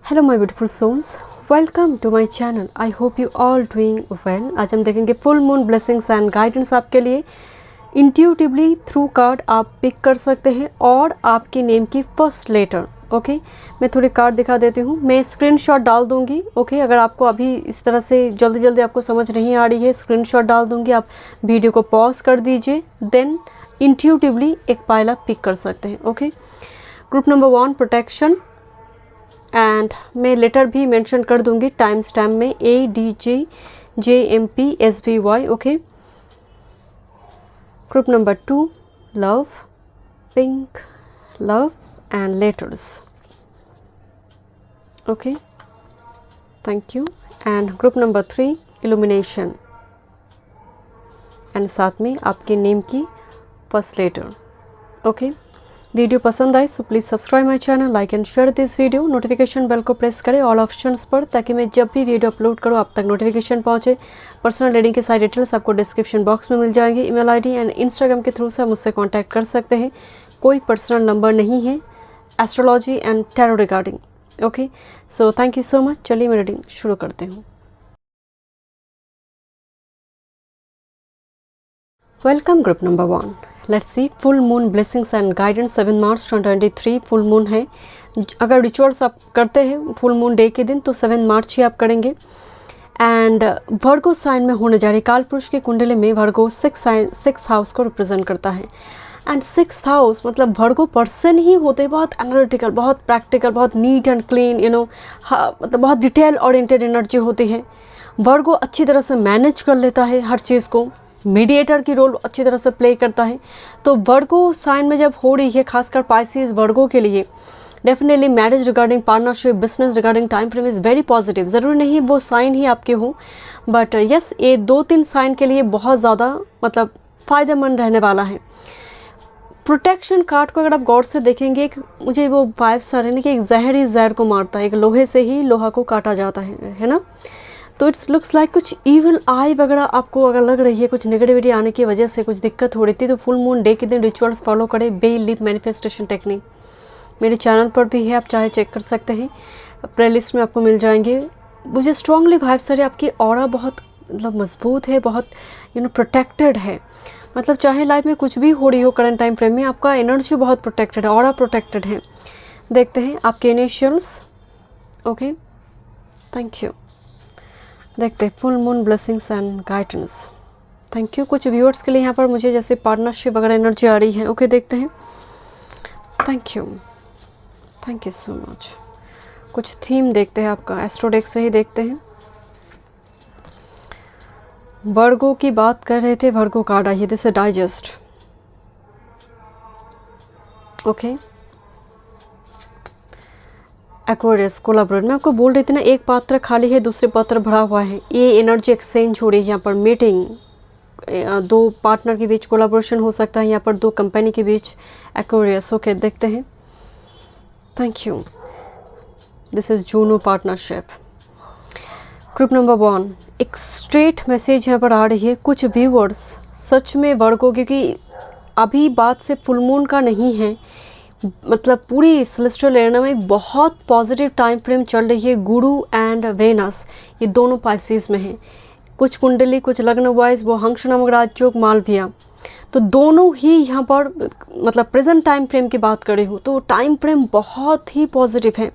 Hello my beautiful souls, welcome to my channel. I hope you all doing well. आज हम देखेंगे full moon blessings and guidance आपके लिए। Intuitively through card आप pick कर सकते हैं और आपके नेम की फर्स्ट लेटर। ओके, मैं थोड़ी कार्ड दिखा देती हूँ, मैं स्क्रीनशॉट डाल दूँगी। ओके, अगर आपको अभी इस तरह से जल्दी जल्दी आपको समझ नहीं आ रही है, स्क्रीनशॉट डाल दूँगी, आप वीडियो को पॉज कर दीजिए, देन इंट्यूटिवली एक पाइल पिक कर सकते हैं। Okay, group number 1 protection, and मैं लेटर भी मेंशन कर दूंगी टाइम स्टैम्प में, ADJJMPSBY। Okay, group number 2 love, pink love and letters. Okay, thank you. And group number 3 illumination, and साथ में आपके नेम की फर्स्ट लेटर। ओके, वीडियो पसंद आए so please subscribe my channel, like and share this video. Notification bell को press करें all options पर, ताकि मैं जब भी वीडियो अपलोड करूँ आप तक नोटिफिकेशन पहुँचे। पर्सनल रीडिंग के सारी डिटेल्स आपको डिस्क्रिप्शन बॉक्स में मिल जाएंगी। ईमेल आईडी एंड इंस्टाग्राम के थ्रू से मुझसे कॉन्टैक्ट कर सकते हैं। कोई पर्सनल नंबर नहीं है astrology and tarot regarding. Okay, so thank you so much. चलिए मैं रीडिंग शुरू करते हूँ। Welcome group number 1। Let's see full moon blessings and guidance 7 March 2023 full moon है। अगर रिचुअल्स आप करते हैं फुल मून डे के दिन तो 7 मार्च ही आप करेंगे। एंड वर्गो साइन में होने जा रही काल पुरुष की कुंडली में वर्गो 6 हाउस को रिप्रेजेंट करता है। एंड 6th हाउस मतलब वर्गो पर्सन ही होते हैं, बहुत एनालिटिकल, बहुत प्रैक्टिकल, बहुत नीट एंड क्लीन, मतलब बहुत डिटेल ओरिएंटेड एनर्जी होती है। वर्गो अच्छी तरह से मैनेज कर लेता है हर चीज़ को, मीडिएटर की रोल अच्छी तरह से प्ले करता है। तो वर्गो साइन में जब हो रही है, खासकर पाइसिस वर्गो के लिए definitely marriage regarding, partnership, business regarding time frame is very positive. ज़रूरी नहीं वो साइन ही आपके हो, बट यस ये 2-3 साइन के लिए बहुत ज़्यादा मतलब फ़ायदेमंद रहने वाला है। प्रोटेक्शन कार्ड को अगर आप गौर से देखेंगे, मुझे वो वाइब्स आ रहे हैं कि एक जहर ही जहर को मारता है, एक लोहे से ही लोहा को काटा जाता है ना। तो इट्स लुक्स लाइक कुछ इविल आई वगैरह आपको अगर लग रही है, कुछ नेगेटिविटी आने की वजह से कुछ दिक्कत हो रही थी, तो फुल मून डे के दिन रिचुअल्स फॉलो करें। बेल लीफ मैनिफेस्टेशन टेक्निक मेरे चैनल पर भी है, आप चाहे चेक कर सकते हैं, प्लेलिस्ट में आपको मिल जाएंगे। मुझे स्ट्रांगली वाइब्स आ रही है, आपकी ऑरा बहुत मतलब मजबूत है, बहुत प्रोटेक्टेड है। मतलब चाहे लाइफ में कुछ भी हो रही हो करंट टाइम फ्रेम में, आपका एनर्जी बहुत प्रोटेक्टेड है, ऑरा प्रोटेक्टेड है। देखते हैं आपके इनिशियल्स। Okay, thank you. देखते हैं full moon blessings and guidance. Thank you. कुछ व्यूअर्स के लिए यहाँ पर मुझे जैसे पार्टनरशिप वगैरह एनर्जी आ रही है। ओके, देखते हैं। Thank you so much. कुछ थीम देखते हैं आपका, एस्ट्रोडेक से ही देखते हैं। वर्गो की बात कर रहे थे, वर्गो कार्ड आई है, this is digest. Okay, Aquarius collaborate. मैं आपको बोल रही थी ना, एक पात्र खाली है, दूसरे पात्र भरा हुआ है, ये एनर्जी एक्सचेंज हो रही है यहाँ पर। मीटिंग, 2 पार्टनर के बीच कोलैबोरेशन हो सकता है यहाँ पर, 2 कंपनी के बीच। एक्वेरियस। ओके, देखते हैं। Thank you. This is Juno partnership. Group number 1 एक स्ट्रेट मैसेज यहाँ पर आ रही है। कुछ व्यूअर्स सच में वर्गो, क्योंकि अभी बात से फुल मून का नहीं है, मतलब पूरी सेलेस्टियल एरिया में बहुत पॉजिटिव टाइम फ्रेम चल रही है। गुरु एंड वेनस ये दोनों पाइसिस में हैं। कुछ कुंडली, कुछ लग्न वाइज वो हंस नामक राजयोग मालविया, तो दोनों ही यहाँ पर मतलब प्रेजेंट टाइम फ्रेम की बात करें हूँ तो टाइम फ्रेम बहुत ही पॉजिटिव है।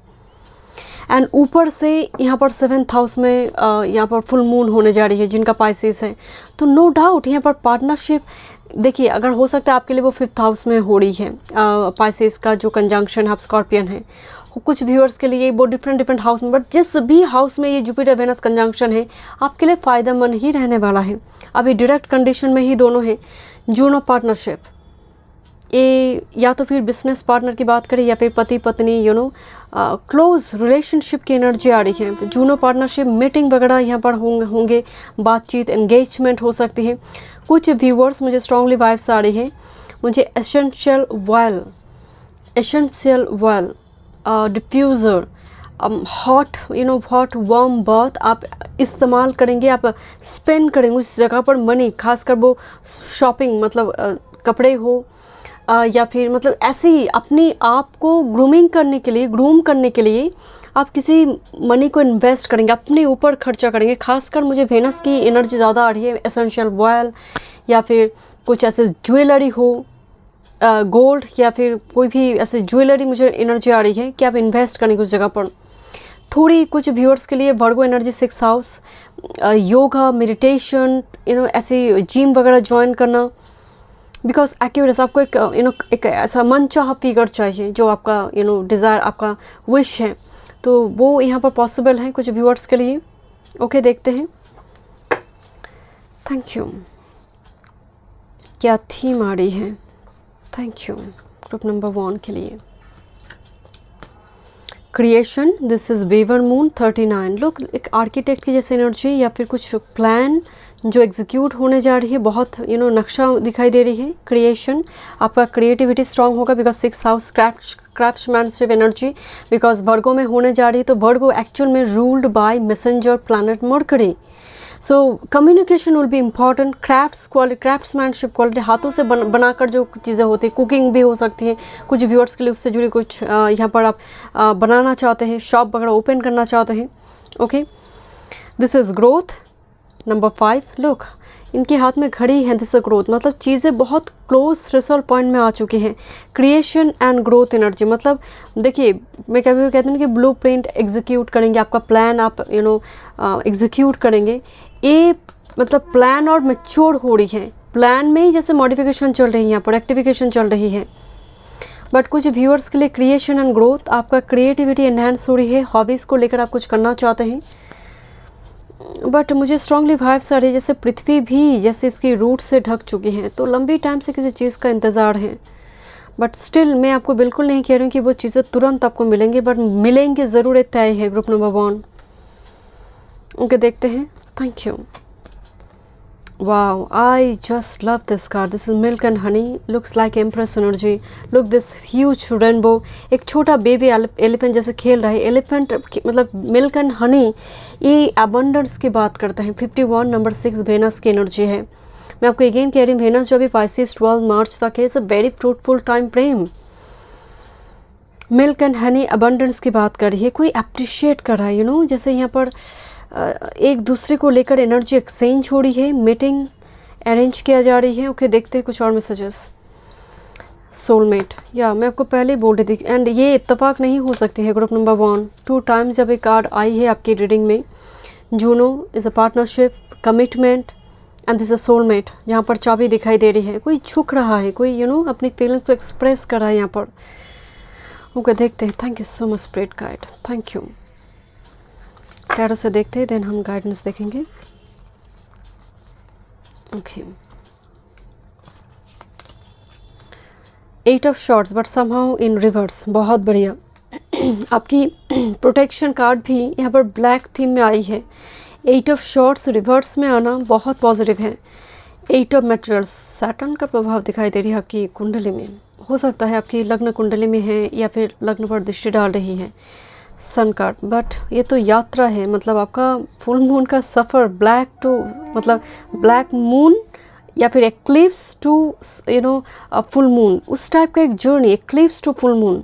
एंड ऊपर से यहाँ पर 7th हाउस में यहाँ पर फुल मून होने जा रही है जिनका पाइसिस है, तो नो डाउट यहाँ पर पार्टनरशिप देखिए, अगर हो सकता है आपके लिए वो 5th हाउस में हो रही है। पाइसिस का जो कंजंक्शन आप स्कॉर्पियन है, कुछ व्यूअर्स के लिए वो डिफरेंट हाउस में, बट जिस भी हाउस में ये जुपिटर वेनस कंजंक्शन है आपके लिए फ़ायदेमंद ही रहने वाला है। अभी डायरेक्ट कंडीशन में ही दोनों हैं। जूनो पार्टनरशिप, ये या तो फिर बिजनेस पार्टनर की बात करें या फिर पति पत्नी, क्लोज रिलेशनशिप की एनर्जी आ रही है। जूनो पार्टनरशिप मीटिंग वगैरह यहाँ पर होंगे, बातचीत, एंगेजमेंट हो सकती है। कुछ व्यूअर्स मुझे स्ट्रांगली वाइब्स आ रही है, मुझे essential oil, diffuser, hot warm bath आप इस्तेमाल करेंगे, आप स्पेंड करेंगे उस जगह पर मनी, खासकर वो शॉपिंग, मतलब कपड़े हो, या फिर मतलब ऐसे ही अपने आप को ग्रूम करने के लिए आप किसी मनी को इन्वेस्ट करेंगे, अपने ऊपर खर्चा करेंगे। खासकर मुझे वेनस की एनर्जी ज़्यादा आ रही है, एसेंशियल ऑयल या फिर कुछ ऐसे ज्वेलरी हो, गोल्ड या फिर कोई भी ऐसे ज्वेलरी, मुझे एनर्जी आ रही है कि आप इन्वेस्ट करेंगे उस जगह पर। थोड़ी कुछ व्यूअर्स के लिए वर्गो एनर्जी 6 हाउस, योगा, मेडिटेशन, ऐसे जिम वगैरह ज्वाइन करना, बिकॉज एक्यूरेस आपको एक ऐसा मनचाहा फिगर चाहिए जो आपका डिज़ायर, आपका विश है, तो वो यहाँ पर पॉसिबल है कुछ व्यूअर्स के लिए। ओके, देखते हैं। Thank you. क्या थीम आ रही है? थैंक यू ग्रुप नंबर 1 के लिए। Creation, this is beaver moon 39। लोग एक आर्किटेक्ट की जैसे एनर्जी या फिर कुछ प्लान जो एग्जीक्यूट होने जा रही है, बहुत नक्शा दिखाई दे रही है। क्रिएशन, आपका क्रिएटिविटी स्ट्रांग होगा because 6 house craftsmanship energy, because Virgo में होने जा रही है। तो वर्गो एक्चुअल में ruled by messenger planet Mercury, so communication will be important. Craftsmanship quality, हाथों से बनाकर जो चीज़ें होती हैं, कुकिंग भी हो सकती है कुछ व्यूअर्स के लिए, उससे जुड़ी कुछ यहाँ पर आप बनाना चाहते हैं, शॉप वगैरह ओपन करना चाहते हैं। Okay, this is growth number 5। लोग इनके हाथ में घड़ी है, दिस इज ग्रोथ, मतलब चीज़ें बहुत क्लोज रिजल्ट पॉइंट में आ चुकी हैं। क्रिएशन एंड ग्रोथ एनर्जी, मतलब देखिए मैं कभी कहती हूँ कि ब्लू प्रिंट एग्जीक्यूट करेंगे, आपका प्लान आप एग्जीक्यूट करेंगे। ये मतलब प्लान और मैच्योर हो रही है, प्लान में ही जैसे मॉडिफिकेशन चल रही है, यहाँ पर एक्टिविकेशन चल रही है। बट कुछ व्यूअर्स के लिए क्रिएशन एंड ग्रोथ, आपका क्रिएटिविटी एनहांस हो रही है, हॉबीज़ को लेकर आप कुछ करना चाहते हैं। बट मुझे स्ट्रांगली वाइब्स आ रही है जैसे पृथ्वी भी जैसे इसकी रूट से ढक चुकी है, तो लंबी टाइम से किसी चीज़ का इंतज़ार है। बट स्टिल मैं आपको बिल्कुल नहीं कह रही हूँ कि वो चीज़ें तुरंत आपको मिलेंगी, बट मिलेंगे ज़रूर, एक तय है ग्रुप नंबर 1। ओके, देखते हैं। Thank you. Wow, I just love this card. This is milk and honey. Looks like Empress energy. Look this huge rainbow. एक छोटा बेबी एलिफेंट जैसे खेल रहा है। एलिफेंट मतलब मिल्क एंड हनी, ये अबंडेंस की बात करता है। 51 नंबर 6 वेनस की एनर्जी है। मैं आपको अगेन कह रही हूँ, वेनस जो अभी Pisces 12 मार्च तक है, it's a very fruitful time frame. Milk and honey abundance की बात कर रही है, कोई अप्रिशिएट कर रहा है, जैसे यहाँ पर एक दूसरे को लेकर एनर्जी एक्सचेंज हो रही है, मीटिंग अरेंज किया जा रही है। ओके, देखते हैं कुछ और मैसेजेस। सोलमेट, या मैं आपको पहले बोल रही थी, एंड ये इत्तेफाक नहीं हो सकती है ग्रुप नंबर 1। 2 टाइम्स जब एक कार्ड आई है आपकी रीडिंग में, Juno is a partnership, commitment and this a soulmate, जहाँ पर चाबी दिखाई दे रही है, कोई झुक रहा है, कोई अपनी फीलिंग्स को एक्सप्रेस कर रहा है यहाँ पर। ओके, देखते हैं। Thank you so much spirit guide, thank you. Tarot से देखते हैं, देन हम गाइडेंस देखेंगे। Okay, 8 of shorts but somehow in reverse, बहुत बढ़िया। आपकी प्रोटेक्शन कार्ड भी यहाँ पर ब्लैक थीम में आई है। 8 ऑफ शॉर्ट्स रिवर्स में आना बहुत पॉजिटिव है। 8 ऑफ मेटेरियल्स, सैटर्न का प्रभाव दिखाई दे रही है आपकी कुंडली में, हो सकता है आपकी लग्न कुंडली में है या फिर लग्न पर दृष्टि डाल रही है। सन कार्ड, बट ये तो यात्रा है, मतलब आपका फुल मून का सफ़र, ब्लैक टू मतलब ब्लैक मून या फिर एक्लिप्स टू फुल मून, उस टाइप का एक journey, eclipse to full moon,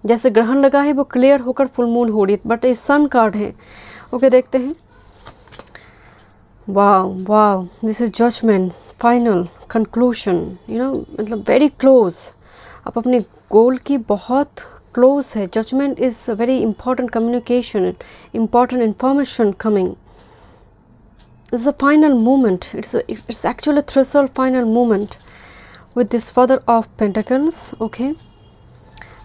जैसे ग्रहण लगा है वो क्लियर होकर फुल मून हो रही है, बट ये सन कार्ड है। ओके, देखते हैं। Wow wow, this is judgement, final conclusion, मतलब वेरी क्लोज, आप अपने गोल की बहुत क्लोज है। Judgement is very important communication, important information coming, it's a final moment, it's actually threshold final moment with this father of pentacles. Okay,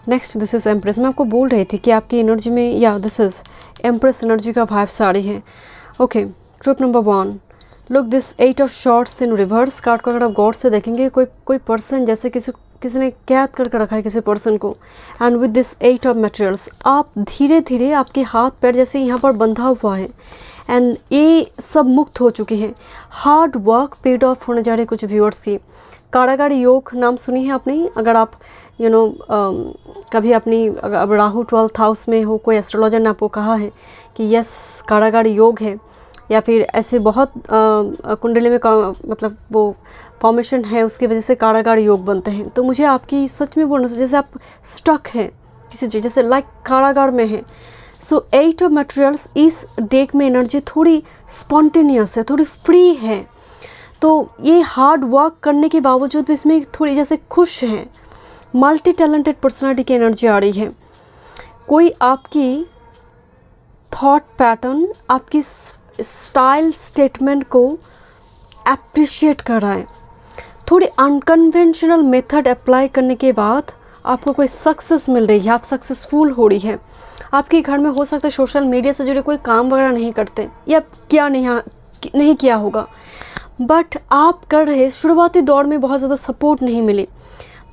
next this is empress. मैं आपको बोल रही थी कि आपकी एनर्जी में, या दिस इज एम्प्रेस एनर्जी का वाइब्स आ रही है। Okay, group number 1, look this 8 of shorts in reverse card को अगर आप गौर से देखेंगे, कोई पर्सन जैसे किसी ने कैद करके रखा है किसी पर्सन को, and with this 8 of materials, आप धीरे धीरे आपके हाथ पैर जैसे यहाँ पर बंधा हुआ है, एंड ये सब मुक्त हो चुकी है। हार्ड वर्क पेड ऑफ होने जा रही है कुछ व्यूअर्स की। कारागार योग नाम सुनी है आपने? अगर आप कभी अपनी अब राहु 12th हाउस में हो, कोई एस्ट्रोलॉजर ने आपको कहा है कि यस कारागार योग है, या फिर ऐसे बहुत कुंडली में मतलब वो फॉर्मेशन है, उसकी वजह से कारागार योग बनते हैं। तो मुझे आपकी सच में बोलना, जैसे आप स्टक हैं किसी चीज़, जैसे लाइक कारागार में है। सो 8 ऑफ मटेरियल्स, इस डेक में एनर्जी थोड़ी स्पॉन्टेनियस है, थोड़ी फ्री है। तो ये हार्ड वर्क करने के बावजूद भी इसमें थोड़ी जैसे खुश है, मल्टी टैलेंटेड पर्सनालिटी की एनर्जी आ रही है। कोई आपकी थॉट पैटर्न, आपकी स्टाइल स्टेटमेंट को अप्रिशिएट कर रहा है। थोड़ी अनकन्वेंशनल मेथड अप्लाई करने के बाद आपको कोई सक्सेस मिल रही है, आप सक्सेसफुल हो रही है। आपके घर में हो सकता है सोशल मीडिया से जुड़े कोई काम वगैरह नहीं करते या क्या नहीं किया होगा, बट आप कर रहे। शुरुआती दौर में बहुत ज़्यादा सपोर्ट नहीं मिली,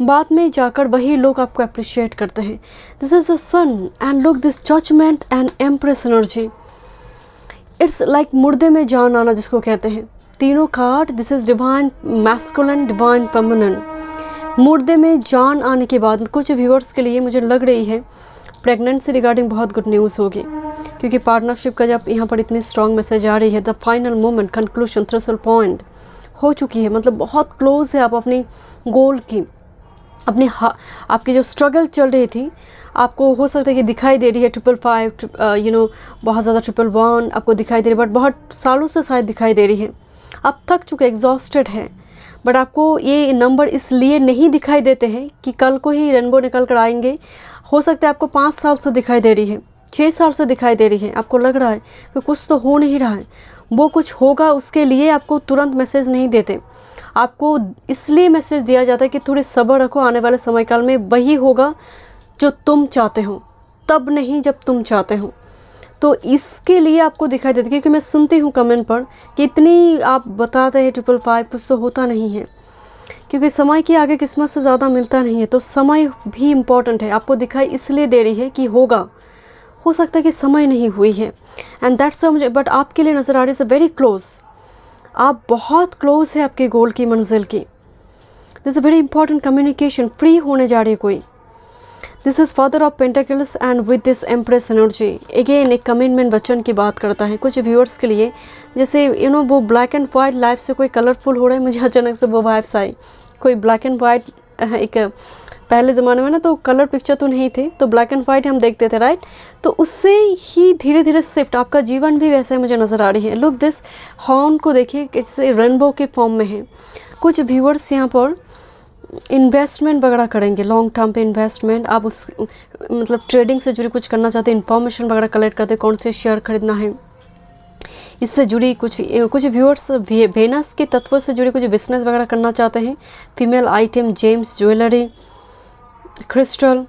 बाद में जाकर वही लोग आपको अप्रिशिएट करते हैं। This is the sun and look this judgement and empress energy. It's like मुर्दे में जान आना जिसको कहते हैं। तीनों card, this is divine masculine, divine feminine. मुर्दे में जान आने के बाद कुछ व्यूअर्स के लिए मुझे लग रही है प्रेगनेंसी रिगार्डिंग बहुत गुड न्यूज़ होगी, क्योंकि पार्टनरशिप का जब यहाँ पर इतनी स्ट्रॉन्ग मैसेज आ रही है, the final moment, conclusion, threshold point हो चुकी है। मतलब बहुत क्लोज है आप अपनी गोल की, अपनी आपकी जो स्ट्रगल चल रही थी, आपको हो सकता है कि दिखाई दे रही है 555, बहुत ज़्यादा 111 आपको दिखाई दे रही है, बट बहुत सालों से शायद दिखाई दे रही है। आप थक चुके, एग्जॉस्टेड है, बट आपको ये नंबर इसलिए नहीं दिखाई देते हैं कि कल को ही रेनबो निकल कर आएंगे। हो सकता है आपको 5 साल से दिखाई दे रही है, 6 साल से दिखाई दे रही है, आपको लग रहा है कि कुछ तो हो नहीं रहा है, वो कुछ होगा, उसके लिए आपको तुरंत मैसेज नहीं देते। आपको इसलिए मैसेज दिया जाता है कि थोड़ी सब्र रखो, आने वाले समय काल में वही होगा जो तुम चाहते हो, तब नहीं जब तुम चाहते हो। तो इसके लिए आपको दिखाई देता है, क्योंकि मैं सुनती हूँ कमेंट पर कि इतनी आप बताते हैं 555, कुछ तो होता नहीं है, क्योंकि समय के आगे किस्मत से ज़्यादा मिलता नहीं है। तो समय भी इम्पॉर्टेंट है, आपको दिखाई इसलिए दे रही है कि होगा, हो सकता है कि समय नहीं हुई है, एंड दैट्स मुझे, बट आपके लिए नज़र आ रही है वेरी क्लोज। आप बहुत क्लोज है आपके गोल की, मंजिल की। This is very important communication, free होने जा रही है कोई। This is father of pentacles and with this empress energy again एक कमिटमेंट वचन की बात करता है। कुछ व्यूअर्स के लिए जैसे वो ब्लैक एंड वाइट लाइफ से कोई कलरफुल हो रहा है, मुझे अचानक से वो वाइब्स आई। कोई ब्लैक एंड वाइट, एक पहले ज़माने में ना तो कलर पिक्चर तो नहीं थे, तो ब्लैक एंड वाइट हम देखते थे, राइट। तो उससे ही धीरे धीरे शिफ्ट, आपका जीवन भी वैसे मुझे नज़र आ रही है। लुक दिस हॉर्न को देखिए, जैसे रेनबो के फॉर्म में है। कुछ व्यूअर्स यहाँ पर इन्वेस्टमेंट वगैरह करेंगे, लॉन्ग टर्म पे इन्वेस्टमेंट। आप उस मतलब ट्रेडिंग से जुड़ी कुछ करना चाहते हैं, इन्फॉर्मेशन वगैरह कलेक्ट करते, कौन से शेयर खरीदना है, इससे जुड़ी कुछ व्यूअर्स वेनस के तत्व से जुड़े कुछ बिजनेस वगैरह करना चाहते हैं। Female item, James, jewellery, crystal.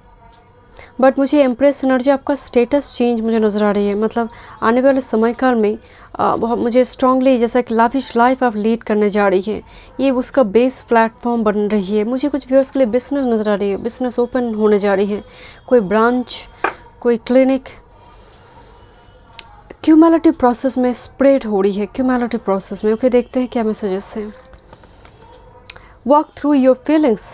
But मुझे एम्प्रेस एनर्जी, आपका स्टेटस चेंज मुझे नज़र आ रही है। मतलब आने वाले समय काल में बहुत मुझे स्ट्रांगली जैसा कि लाविश लाइफ आप लीड करने जा रही है, ये उसका बेस प्लेटफॉर्म बन रही है। मुझे कुछ व्यूअर्स के लिए बिजनेस नज़र आ रही है, बिजनेस ओपन होने जा रही है, कोई ब्रांच, कोई क्लिनिक, क्यूमुलेटिव प्रोसेस में स्प्रेड हो रही है, क्यूमुलेटिव प्रोसेस में। ओके, देखते हैं क्या मैसेजेस हैं। वॉक थ्रू योर फीलिंग्स,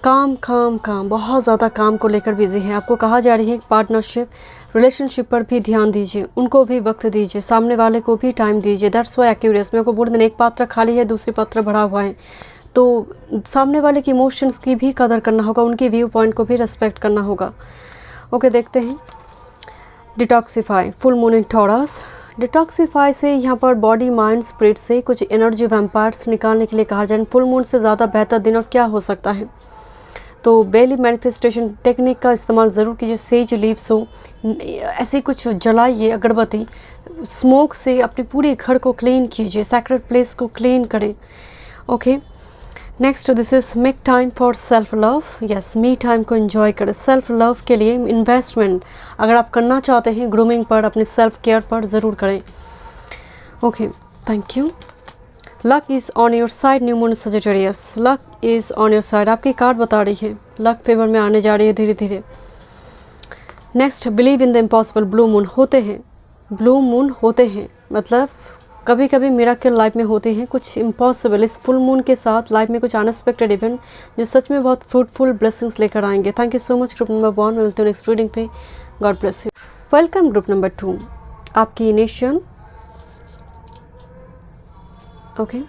काम काम काम, बहुत ज़्यादा काम को लेकर बिजी है। आपको कहा जा रही है पार्टनरशिप, रिलेशनशिप पर भी ध्यान दीजिए, उनको भी वक्त दीजिए, सामने वाले को भी टाइम दीजिए। दैट्स व्हाई एक्यूरियस में आपको बोल देना, एक पात्र खाली है, दूसरी पात्र भरा हुआ है, तो सामने वाले के इमोशंस की भी कदर करना होगा, उनके व्यू पॉइंट को भी रेस्पेक्ट करना होगा। ओके, देखते हैं। डिटॉक्सीफाई, फुल मून इन टॉरस। डिटॉक्सीफाई से यहाँ पर बॉडी, माइंड, स्पिरिट से कुछ एनर्जी वैम्पायर्स निकालने के लिए कहा जाए। फुल मून से ज़्यादा बेहतर दिन और क्या हो सकता है। तो बेली मैनिफेस्टेशन टेक्निक का इस्तेमाल ज़रूर कीजिए। सेज लीव्स हो, ऐसे कुछ जलाइए, अगरबत्ती, स्मोक से अपने पूरे घर को क्लीन कीजिए, सैक्रेड प्लेस को क्लीन करें। Okay, next this is make time for self love. Yes, me time को एंजॉय करें। सेल्फ लव के लिए इन्वेस्टमेंट अगर आप करना चाहते हैं, ग्रूमिंग पर, अपने सेल्फ केयर पर ज़रूर करें। Okay, thank you. Luck is on your side, new moon Sagittarius. Luck is on your side, आपकी कार्ड बता रही है लक फेवर में आने जा रही है धीरे धीरे। Next, believe in the impossible. Blue moon होते हैं, ब्लू मून होते हैं, मतलब कभी कभी मिरेकल लाइफ में होते हैं, कुछ इम्पॉसिबल। इस फुल मून के साथ लाइफ में कुछ अनएक्सपेक्टेड इवेंट जो सच में बहुत फ्रूटफुल ब्लेसिंग्स लेकर आएंगे। Thank you so much group number 1, मिलते हैं नेक्स्ट रीडिंग पे। God bless you. Welcome group number 2, आपकी नेशन ओके।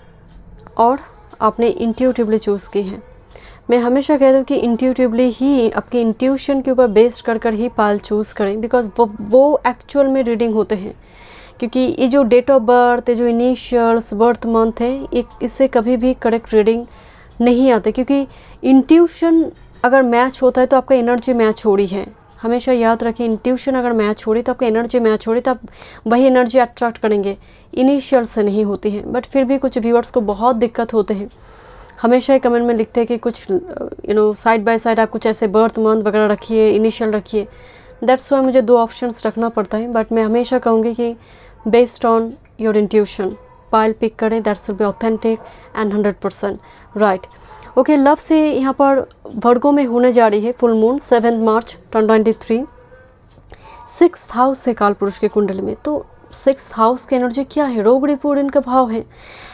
और आपने इंट्यूटिवली चूज़ की है। मैं हमेशा कहती हूँ कि इंट्यूटिवली ही आपके इंट्यूशन के ऊपर बेस्ड कर ही पायल चूज़ करें, बिकॉज वो एक्चुअल में रीडिंग होते हैं। क्योंकि ये जो डेट ऑफ बर्थ, ये जो इनिशियल्स, बर्थ मंथ है, एक इससे कभी भी करेक्ट रीडिंग नहीं आते, क्योंकि इंट्यूशन अगर मैच होता है तो आपका एनर्जी मैच हो रही है। हमेशा याद रखें, इंट्यूशन अगर मैच हो रही तो आपका एनर्जी मैच हो रही, तो आप वही एनर्जी अट्रैक्ट करेंगे, इनिशियल से नहीं होती है। बट फिर भी कुछ व्यूअर्स को बहुत दिक्कत होते हैं, हमेशा ही कमेंट में लिखते हैं कि कुछ साइड बाय साइड आप कुछ ऐसे बर्थ मंथ वगैरह रखिए, इनिशियल रखिए। दैट्स वाई मुझे 2 ऑप्शंस रखना पड़ता है। बट मैं हमेशा कहूँगी कि based on your intuition pile pick करें, that's will be authentic and 100% right. Okay, love से यहाँ पर वर्गो में होने जा रही है फुल मून 7 मार्च 2023, 6th हाउस है काल पुरुष के कुंडली में। तो 6th हाउस की एनर्जी क्या है? रोग रिपूर्ण इनका भाव है।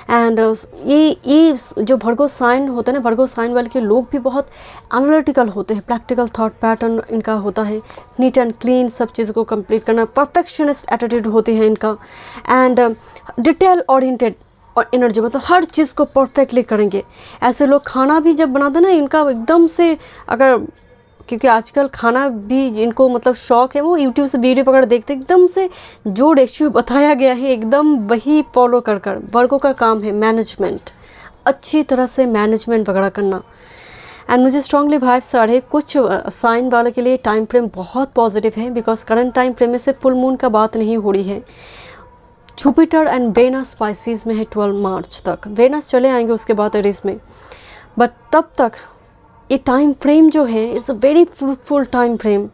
एंड ये जो वर्गो साइन होता है ना, वर्गो साइन वाले के लोग भी बहुत एनालिटिकल होते हैं, प्रैक्टिकल थॉट पैटर्न इनका होता है, नीट एंड क्लीन सब चीज़ों को कंप्लीट करना, परफेक्शनिस्ट एटीट्यूड होती है इनका, एंड डिटेल ओरिएंटेड और एनर्जी, मतलब हर चीज़ को परफेक्टली करेंगे। ऐसे लोग खाना भी जब बनाते हैं ना, इनका एकदम से, अगर क्योंकि आजकल खाना भी जिनको मतलब शौक है वो यूट्यूब से वीडियो वगैरह देखते, एकदम से जो रेशियो बताया गया है एकदम वही फॉलो कर वर्गों का काम है मैनेजमेंट, अच्छी तरह से मैनेजमेंट वगैरह करना। एंड मुझे स्ट्रांगली वाइब्स आ रहे हैं कुछ साइन वाले के लिए टाइम फ्रेम बहुत पॉजिटिव है, बिकॉज करंट टाइम फ्रेम में से फुल मून का बात नहीं हो रही है। जुपिटर एंड वेनस स्पाइसिस में है 12 मार्च तक, वेनस चले आएंगे उसके बाद एरीज में, बट तब तक ये टाइम फ्रेम जो है it's a very fruitful time frame.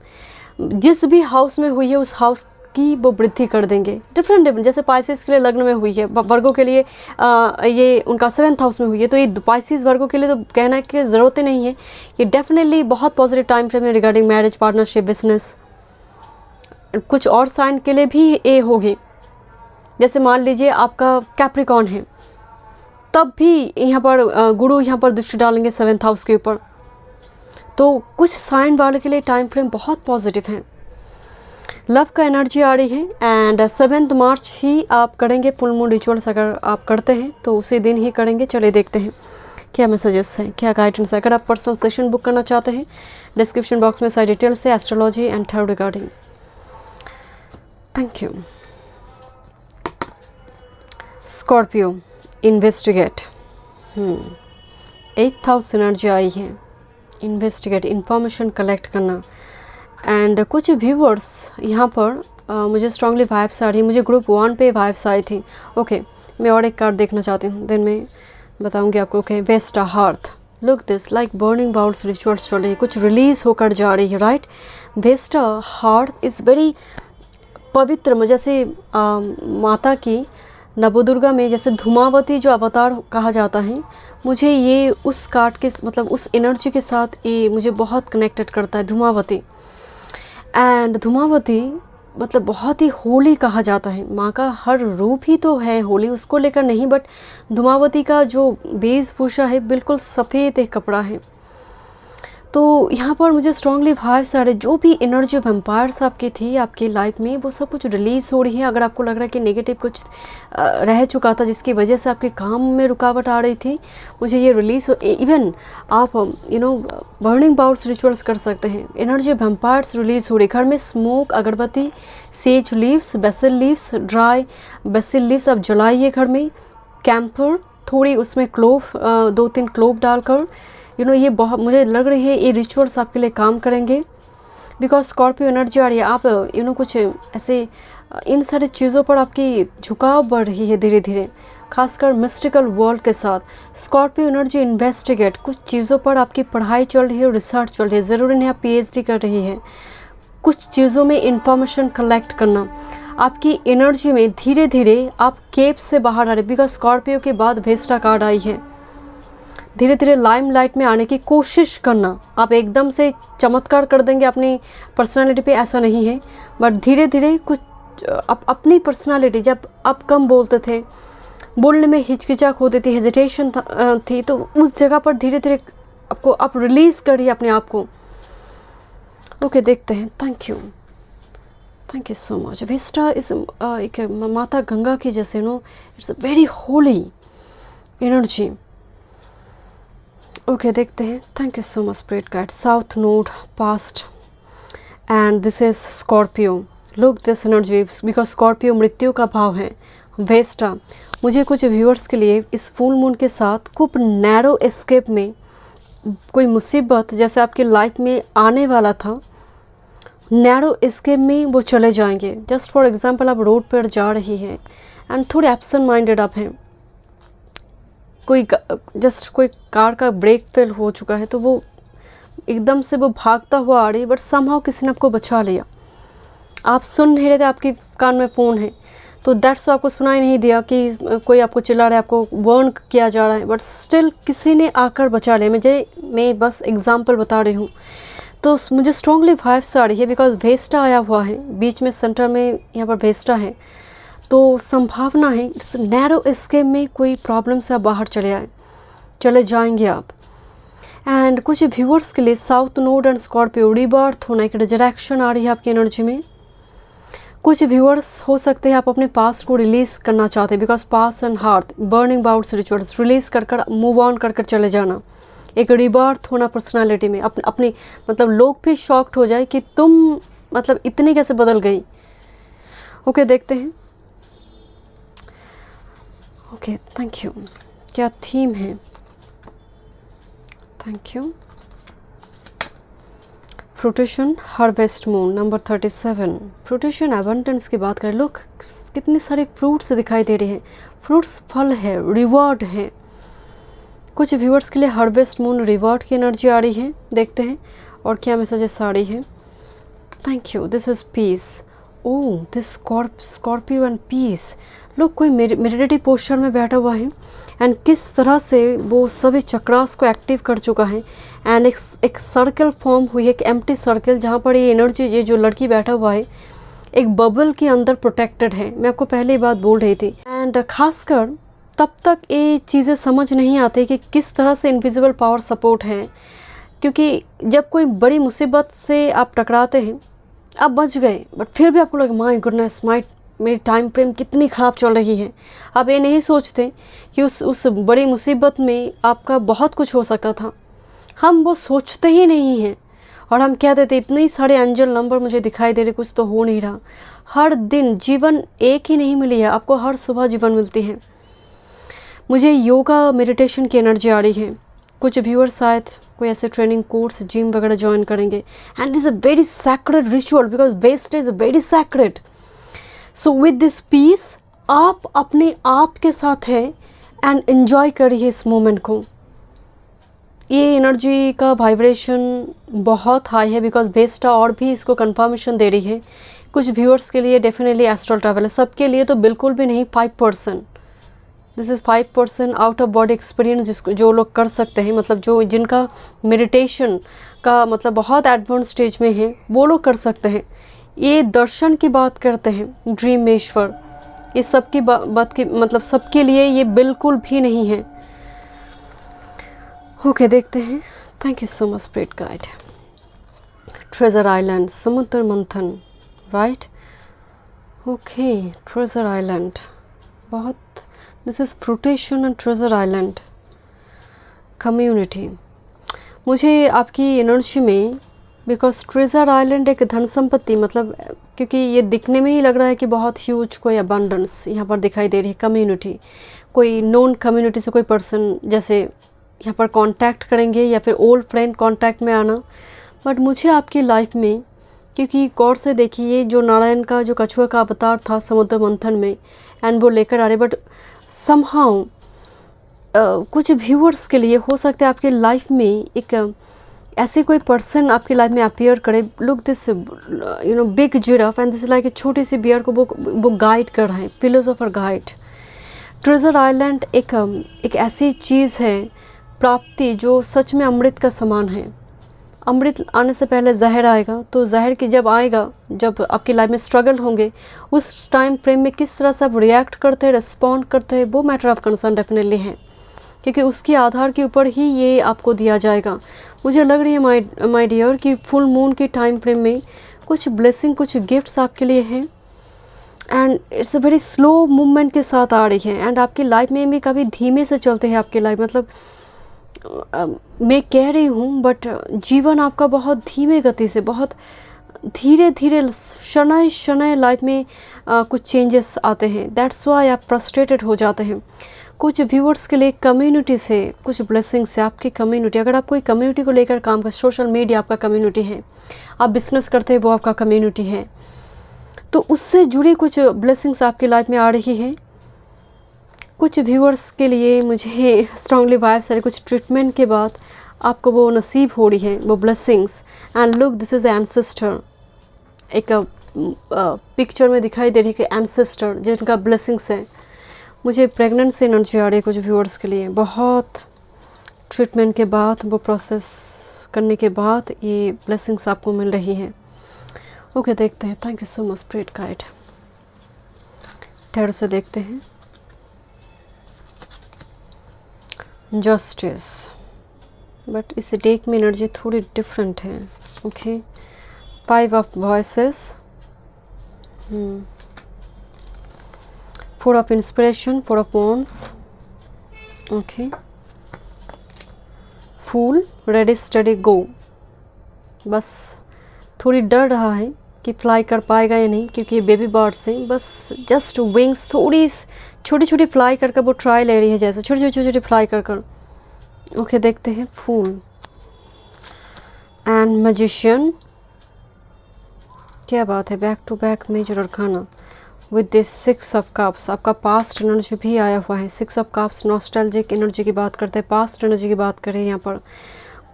जिस भी हाउस में हुई है उस हाउस की वो वृद्धि कर देंगे, डिफरेंट, जैसे पाइसिस के लिए लग्न में हुई है, वर्गों के लिए ये उनका 7th हाउस में हुई है, तो ये पाइसिस वर्गों के लिए तो कहना की ज़रूरत ही नहीं है। ये डेफिनेटली बहुत पॉजिटिव टाइम फ्रेम है रिगार्डिंग मैरिज, पार्टनरशिप, बिजनेस। कुछ और साइन के लिए भी ये होगी, जैसे मान लीजिए आपका कैप्रिकॉन है, तब भी यहाँ पर गुरु यहाँ पर दृष्टि डालेंगे 7th हाउस के ऊपर, तो कुछ साइन वाले के लिए टाइम फ्रेम बहुत पॉजिटिव है। लव का एनर्जी आ रही है एंड 7 मार्च ही आप करेंगे फुल मून रिचुअल्स, अगर आप करते हैं तो उसी दिन ही करेंगे। चलिए देखते हैं क्या मैसेजेस हैं, क्या गाइडेंस है। अगर आप पर्सनल सेशन बुक करना चाहते हैं, डिस्क्रिप्शन बॉक्स में सारी डिटेल्स है astrology and tarot regarding. Thank you. Scorpio, investigate. 8th house energy आई है, इन्वेस्टिगेट, इंफॉर्मेशन कलेक्ट करना। एंड कुछ व्यूवर्स यहाँ पर मुझे स्ट्रांगली वाइब्स आ रही है, मुझे ग्रुप 1 पे वाइब्स आई थी। ओके, मैं और एक कार्ड देखना चाहती हूँ, देन मैं बताऊँगी आपको। Okay, Vesta hearth, look this like burning bowls rituals चल रही है, कुछ रिलीज होकर जा रही है, right. Vesta hearth is very पवित्र, जैसे माता की नवदुर्गा में जैसे धूमावती जो अवतार कहा जाता है, मुझे ये उस कार्ड के मतलब उस एनर्जी के साथ ये मुझे बहुत कनेक्टेड करता है, धूमावती। एंड धूमावती मतलब बहुत ही होली कहा जाता है, माँ का हर रूप ही तो है होली, उसको लेकर नहीं, बट धूमावती का जो वेशभूषा है बिल्कुल सफ़ेद एक कपड़ा है। तो यहाँ पर मुझे स्ट्रांगली वाइब्स आ रहे, जो भी एनर्जी वैम्पायर्स आपकी थी आपकी लाइफ में, वो सब कुछ रिलीज़ हो रही है। अगर आपको लग रहा है कि नेगेटिव कुछ रह चुका था जिसकी वजह से आपके काम में रुकावट आ रही थी, मुझे ये रिलीज़ हो। इवन आप बर्निंग बाउल्स रिचुअल्स कर सकते हैं, एनर्जी वैम्पायर्स रिलीज़ हो रही। घर में स्मोक, अगरबत्ती, says leaves, BECIL leaves, dry BECIL leaves आप जलाइए घर में। कैम्फर, थोड़ी उसमें क्लोव, 2-3 क्लोव डालकर, ये बहुत मुझे लग रही है ये रिचुअल्स आपके लिए काम करेंगे, बिकॉज स्कॉर्पियो एनर्जी आ रही है। आप कुछ ऐसे इन सारी चीज़ों पर आपकी झुकाव बढ़ रही है धीरे धीरे, खासकर मिस्टिकल वर्ल्ड के साथ। स्कॉर्पियो एनर्जी इन्वेस्टिगेट, कुछ चीज़ों पर आपकी पढ़ाई चल रही है, रिसर्च चल रही है, ज़रूरी नहीं आप PhD कर रही है, कुछ चीज़ों में इंफॉर्मेशन कलेक्ट करना। आपकी एनर्जी में धीरे धीरे आप केप से बाहर आ रहे, बिकॉज स्कॉर्पियो के बाद वेस्टा कार्ड आई है। धीरे धीरे लाइमलाइट में आने की कोशिश करना, आप एकदम से चमत्कार कर देंगे अपनी पर्सनालिटी पे, ऐसा नहीं है, बट धीरे धीरे कुछ अपनी पर्सनालिटी, जब आप कम बोलते थे, बोलने में हिचकिचाहट होती थी, हेजिटेशन थी, तो उस जगह पर धीरे धीरे आपको आप रिलीज़ करिए अपने आप को। ओके, देखते हैं। Thank you so much. Vesta इस एक माता गंगा की जैसे it's very holy, energy. Okay देखते हैं। Thank you so much spirit guide. South node past and this is Scorpio. Look this energy because Scorpio मृत्यु का भाव है। वेस्टा, मुझे कुछ व्यूअर्स के लिए इस फुल मून के साथ खूब नैरो एस्केप में कोई मुसीबत जैसे आपकी लाइफ में आने वाला था, नैरो एस्केप में वो चले जाएंगे। जस्ट फॉर एग्जांपल आप रोड पर जा रही हैं एंड थोड़े एब्सेंट माइंडेड आप हैं, कोई कार का ब्रेक फेल हो चुका है तो वो एकदम से वो भागता हुआ आ रही है, बट समहाउ किसी ने आपको बचा लिया। आप सुन नहीं रहे थे, आपके कान में फ़ोन है तो दैट्स आपको सुनाई नहीं दिया कि कोई आपको चिल्ला रहा है, आपको वार्न किया जा रहा है, बट स्टिल किसी ने आकर बचा लिया। मैं बस एग्जांपल बता रही हूँ। तो मुझे स्ट्रांगली वाइब्स आ रही है बिकॉज वेस्टा आया हुआ है बीच में, सेंटर में यहाँ पर वेस्टा है, तो संभावना है इस नैरो एस्केप में कोई प्रॉब्लम से आप बाहर चले जाएंगे आप। एंड कुछ व्यूअर्स के लिए south node and Scorpio rebirth होना, एक रिजरेक्शन आ रही है आपकी एनर्जी में। कुछ व्यूअर्स हो सकते हैं आप अपने पास्ट को रिलीज़ करना चाहते हैं because past and heart burning out rituals release कर मूव ऑन कर चले जाना, एक रिबर्थ होना पर्सनालिटी में। अपनी मतलब लोग भी शॉक्ड हो जाए कि तुम मतलब इतनी कैसे बदल गई। ओके देखते हैं। Okay thank you. क्या थीम है? Thank you. Fruition harvest moon number 37। Fruition abundance की बात करें, लोग कितने सारे फ्रूट्स दिखाई दे रहे हैं, फ्रूट्स फल है, रिवॉर्ड है। कुछ व्यूअर्स के लिए हार्वेस्ट मून रिवॉर्ड की एनर्जी आ रही है, देखते हैं और क्या मैसेजेस आ रही है। Thank you. This is peace. Oh this Scorpio and peace. लोग कोई मेडिटेटिव पोस्चर में बैठा हुआ है एंड किस तरह से वो सभी चक्रास को एक्टिव कर चुका है एंड एक सर्कल फॉर्म हुई है, एक एम्प्टी सर्कल, जहाँ पर ये एनर्जी, ये जो लड़की बैठा हुआ है एक बबल के अंदर प्रोटेक्टेड है। मैं आपको पहले ही बात बोल रही थी। एंड खासकर तब तक ये चीज़ें समझ नहीं आती कि किस तरह से इनविजिबल पावर सपोर्ट है, क्योंकि जब कोई बड़ी मुसीबत से आप टकराते हैं, आप बच गए बट फिर भी आपको लगे माय गुडनेस मेरी टाइम फ्रेम कितनी ख़राब चल रही है। आप ये नहीं सोचते कि उस बड़ी मुसीबत में आपका बहुत कुछ हो सकता था। हम वो सोचते ही नहीं हैं और हम कह देते इतने सारे एंजल नंबर मुझे दिखाई दे रहे, कुछ तो हो नहीं रहा। हर दिन जीवन एक ही नहीं मिली है, आपको हर सुबह जीवन मिलती है। मुझे योगा मेडिटेशन की एनर्जी आ रही है। कुछ व्यूअर्स शायद कोई ऐसे ट्रेनिंग कोर्स जिम वगैरह ज्वाइन करेंगे and is a very sacred ritual because west is very sacred. So with this peace आप अपने आप के साथ है एंड एंजॉय करिए इस मोमेंट को। ये एनर्जी का वाइब्रेशन बहुत हाई है बिकॉज वेस्टा और भी इसको कंफर्मेशन दे रही है। कुछ व्यूअर्स के लिए डेफिनेटली एस्ट्रल ट्रैवल है, सबके लिए तो बिल्कुल भी नहीं। 5%, this is 5% out of body experience जो लोग कर सकते हैं, मतलब जिनका मेडिटेशन का मतलब बहुत एडवांस स्टेज में है वो लोग कर सकते हैं। ये दर्शन की बात करते हैं, ड्रीमेश्वर, ये सबकी बात की मतलब सबके लिए ये बिल्कुल भी नहीं है। ओके देखते हैं। Thank you so much spirit guide. Treasure island, समुद्र मंथन, राइट? ओके ट्रेजर आइलैंड बहुत, this is fruition and treasure island community. मुझे आपकी एनर्जी में बिकॉज ट्रेजर आइलैंड एक धन संपत्ति, मतलब क्योंकि ये दिखने में ही लग रहा है कि बहुत ह्यूज कोई अबंडेंस यहाँ पर दिखाई दे रही है। कम्युनिटी, कोई नॉन कम्युनिटी से कोई पर्सन जैसे यहाँ पर कांटेक्ट करेंगे या फिर ओल्ड फ्रेंड कांटेक्ट में आना। बट मुझे आपकी लाइफ में, क्योंकि गौर से देखिए जो नारायण का जो कछुआ का अवतार था समुद्र मंथन में एंड वो लेकर आ रहे, बट समहाउ कुछ व्यूअर्स के लिए हो सकता है आपकी लाइफ में एक ऐसे कोई पर्सन आपकी लाइफ में अपीयर करे। Look this big giraffe and this like एक छोटी सी बियर को वो गाइड कर रहे हैं, फिलोसोफर गाइड। ट्रेजर आइलैंड एक ऐसी चीज़ है, प्राप्ति, जो सच में अमृत का समान है। अमृत आने से पहले जहर आएगा, तो जहर की जब आएगा, जब आपकी लाइफ में स्ट्रगल होंगे, उस टाइम फ्रेम में किस तरह से आप रिएक्ट करते हैं, रिस्पॉन्ड करते हैं, वो मैटर ऑफ कंसर्न डेफिनेटली है, क्योंकि उसके आधार के ऊपर ही ये आपको दिया जाएगा। मुझे लग रही है माय डियर कि फुल मून की टाइम फ्रेम में कुछ ब्लेसिंग, कुछ गिफ्ट्स आपके लिए हैं। And it's a very slow movement के साथ आ रही है। एंड आपकी लाइफ में भी कभी धीमे से चलते हैं आपकी लाइफ, मतलब मैं कह रही हूँ बट जीवन आपका बहुत धीमे गति से, बहुत धीरे धीरे शनय शनय लाइफ में कुछ चेंजेस आते हैं। दैट्स वाई आप फ्रस्ट्रेटेड हो जाते हैं। कुछ व्यूअर्स के लिए कम्युनिटी से कुछ ब्लेसिंग्स है। आपकी कम्युनिटी, अगर आप कोई कम्युनिटी को लेकर काम कर, सोशल मीडिया आपका कम्युनिटी है, आप बिजनेस करते हैं वो आपका कम्युनिटी है, तो उससे जुड़ी कुछ ब्लेसिंग्स आपकी लाइफ में आ रही है। कुछ व्यूअर्स के लिए मुझे स्ट्रांगली वाइब्स है, कुछ ट्रीटमेंट के बाद आपको वो नसीब हो रही है वो blessings. And look, this is ancestor. एक पिक्चर में दिखाई दे रही है कि एंसेस्टर जिनका ब्लेसिंग्स है। मुझे प्रेगनेंसी एनर्जी आ रही है कुछ व्यूअर्स के लिए। बहुत ट्रीटमेंट के बाद, वो प्रोसेस करने के बाद ये ब्लेसिंग्स आपको मिल रही हैं। ओके, देखते हैं। Thank you so much spirit guide. ठहर से देखते हैं। जस्टिस, बट इस डेक में एनर्जी थोड़ी डिफरेंट है। Okay, 5 of voices, 4 of inspiration, 4 of wands, okay, fool, ready steady go. बस थोड़ी डर रहा है कि फ्लाई कर पाएगा या नहीं, क्योंकि बेबी बर्ड्स हैं। बस जस्ट विंग्स थोड़ी छोटी छोटी फ्लाई कर वो ट्राई ले रही है, जैसे छोटी छोटी फ्लाई कर। ओके, देखते हैं। फूल एंड मैजिशियन, क्या बात है। Back to back major arcana with this 6 of cups. आपका पास्ट एनर्जी भी आया हुआ है। 6 ऑफ कप्स नॉस्टैल्जिक एनर्जी की बात करते हैं, पास्ट एनर्जी की बात करें यहाँ पर।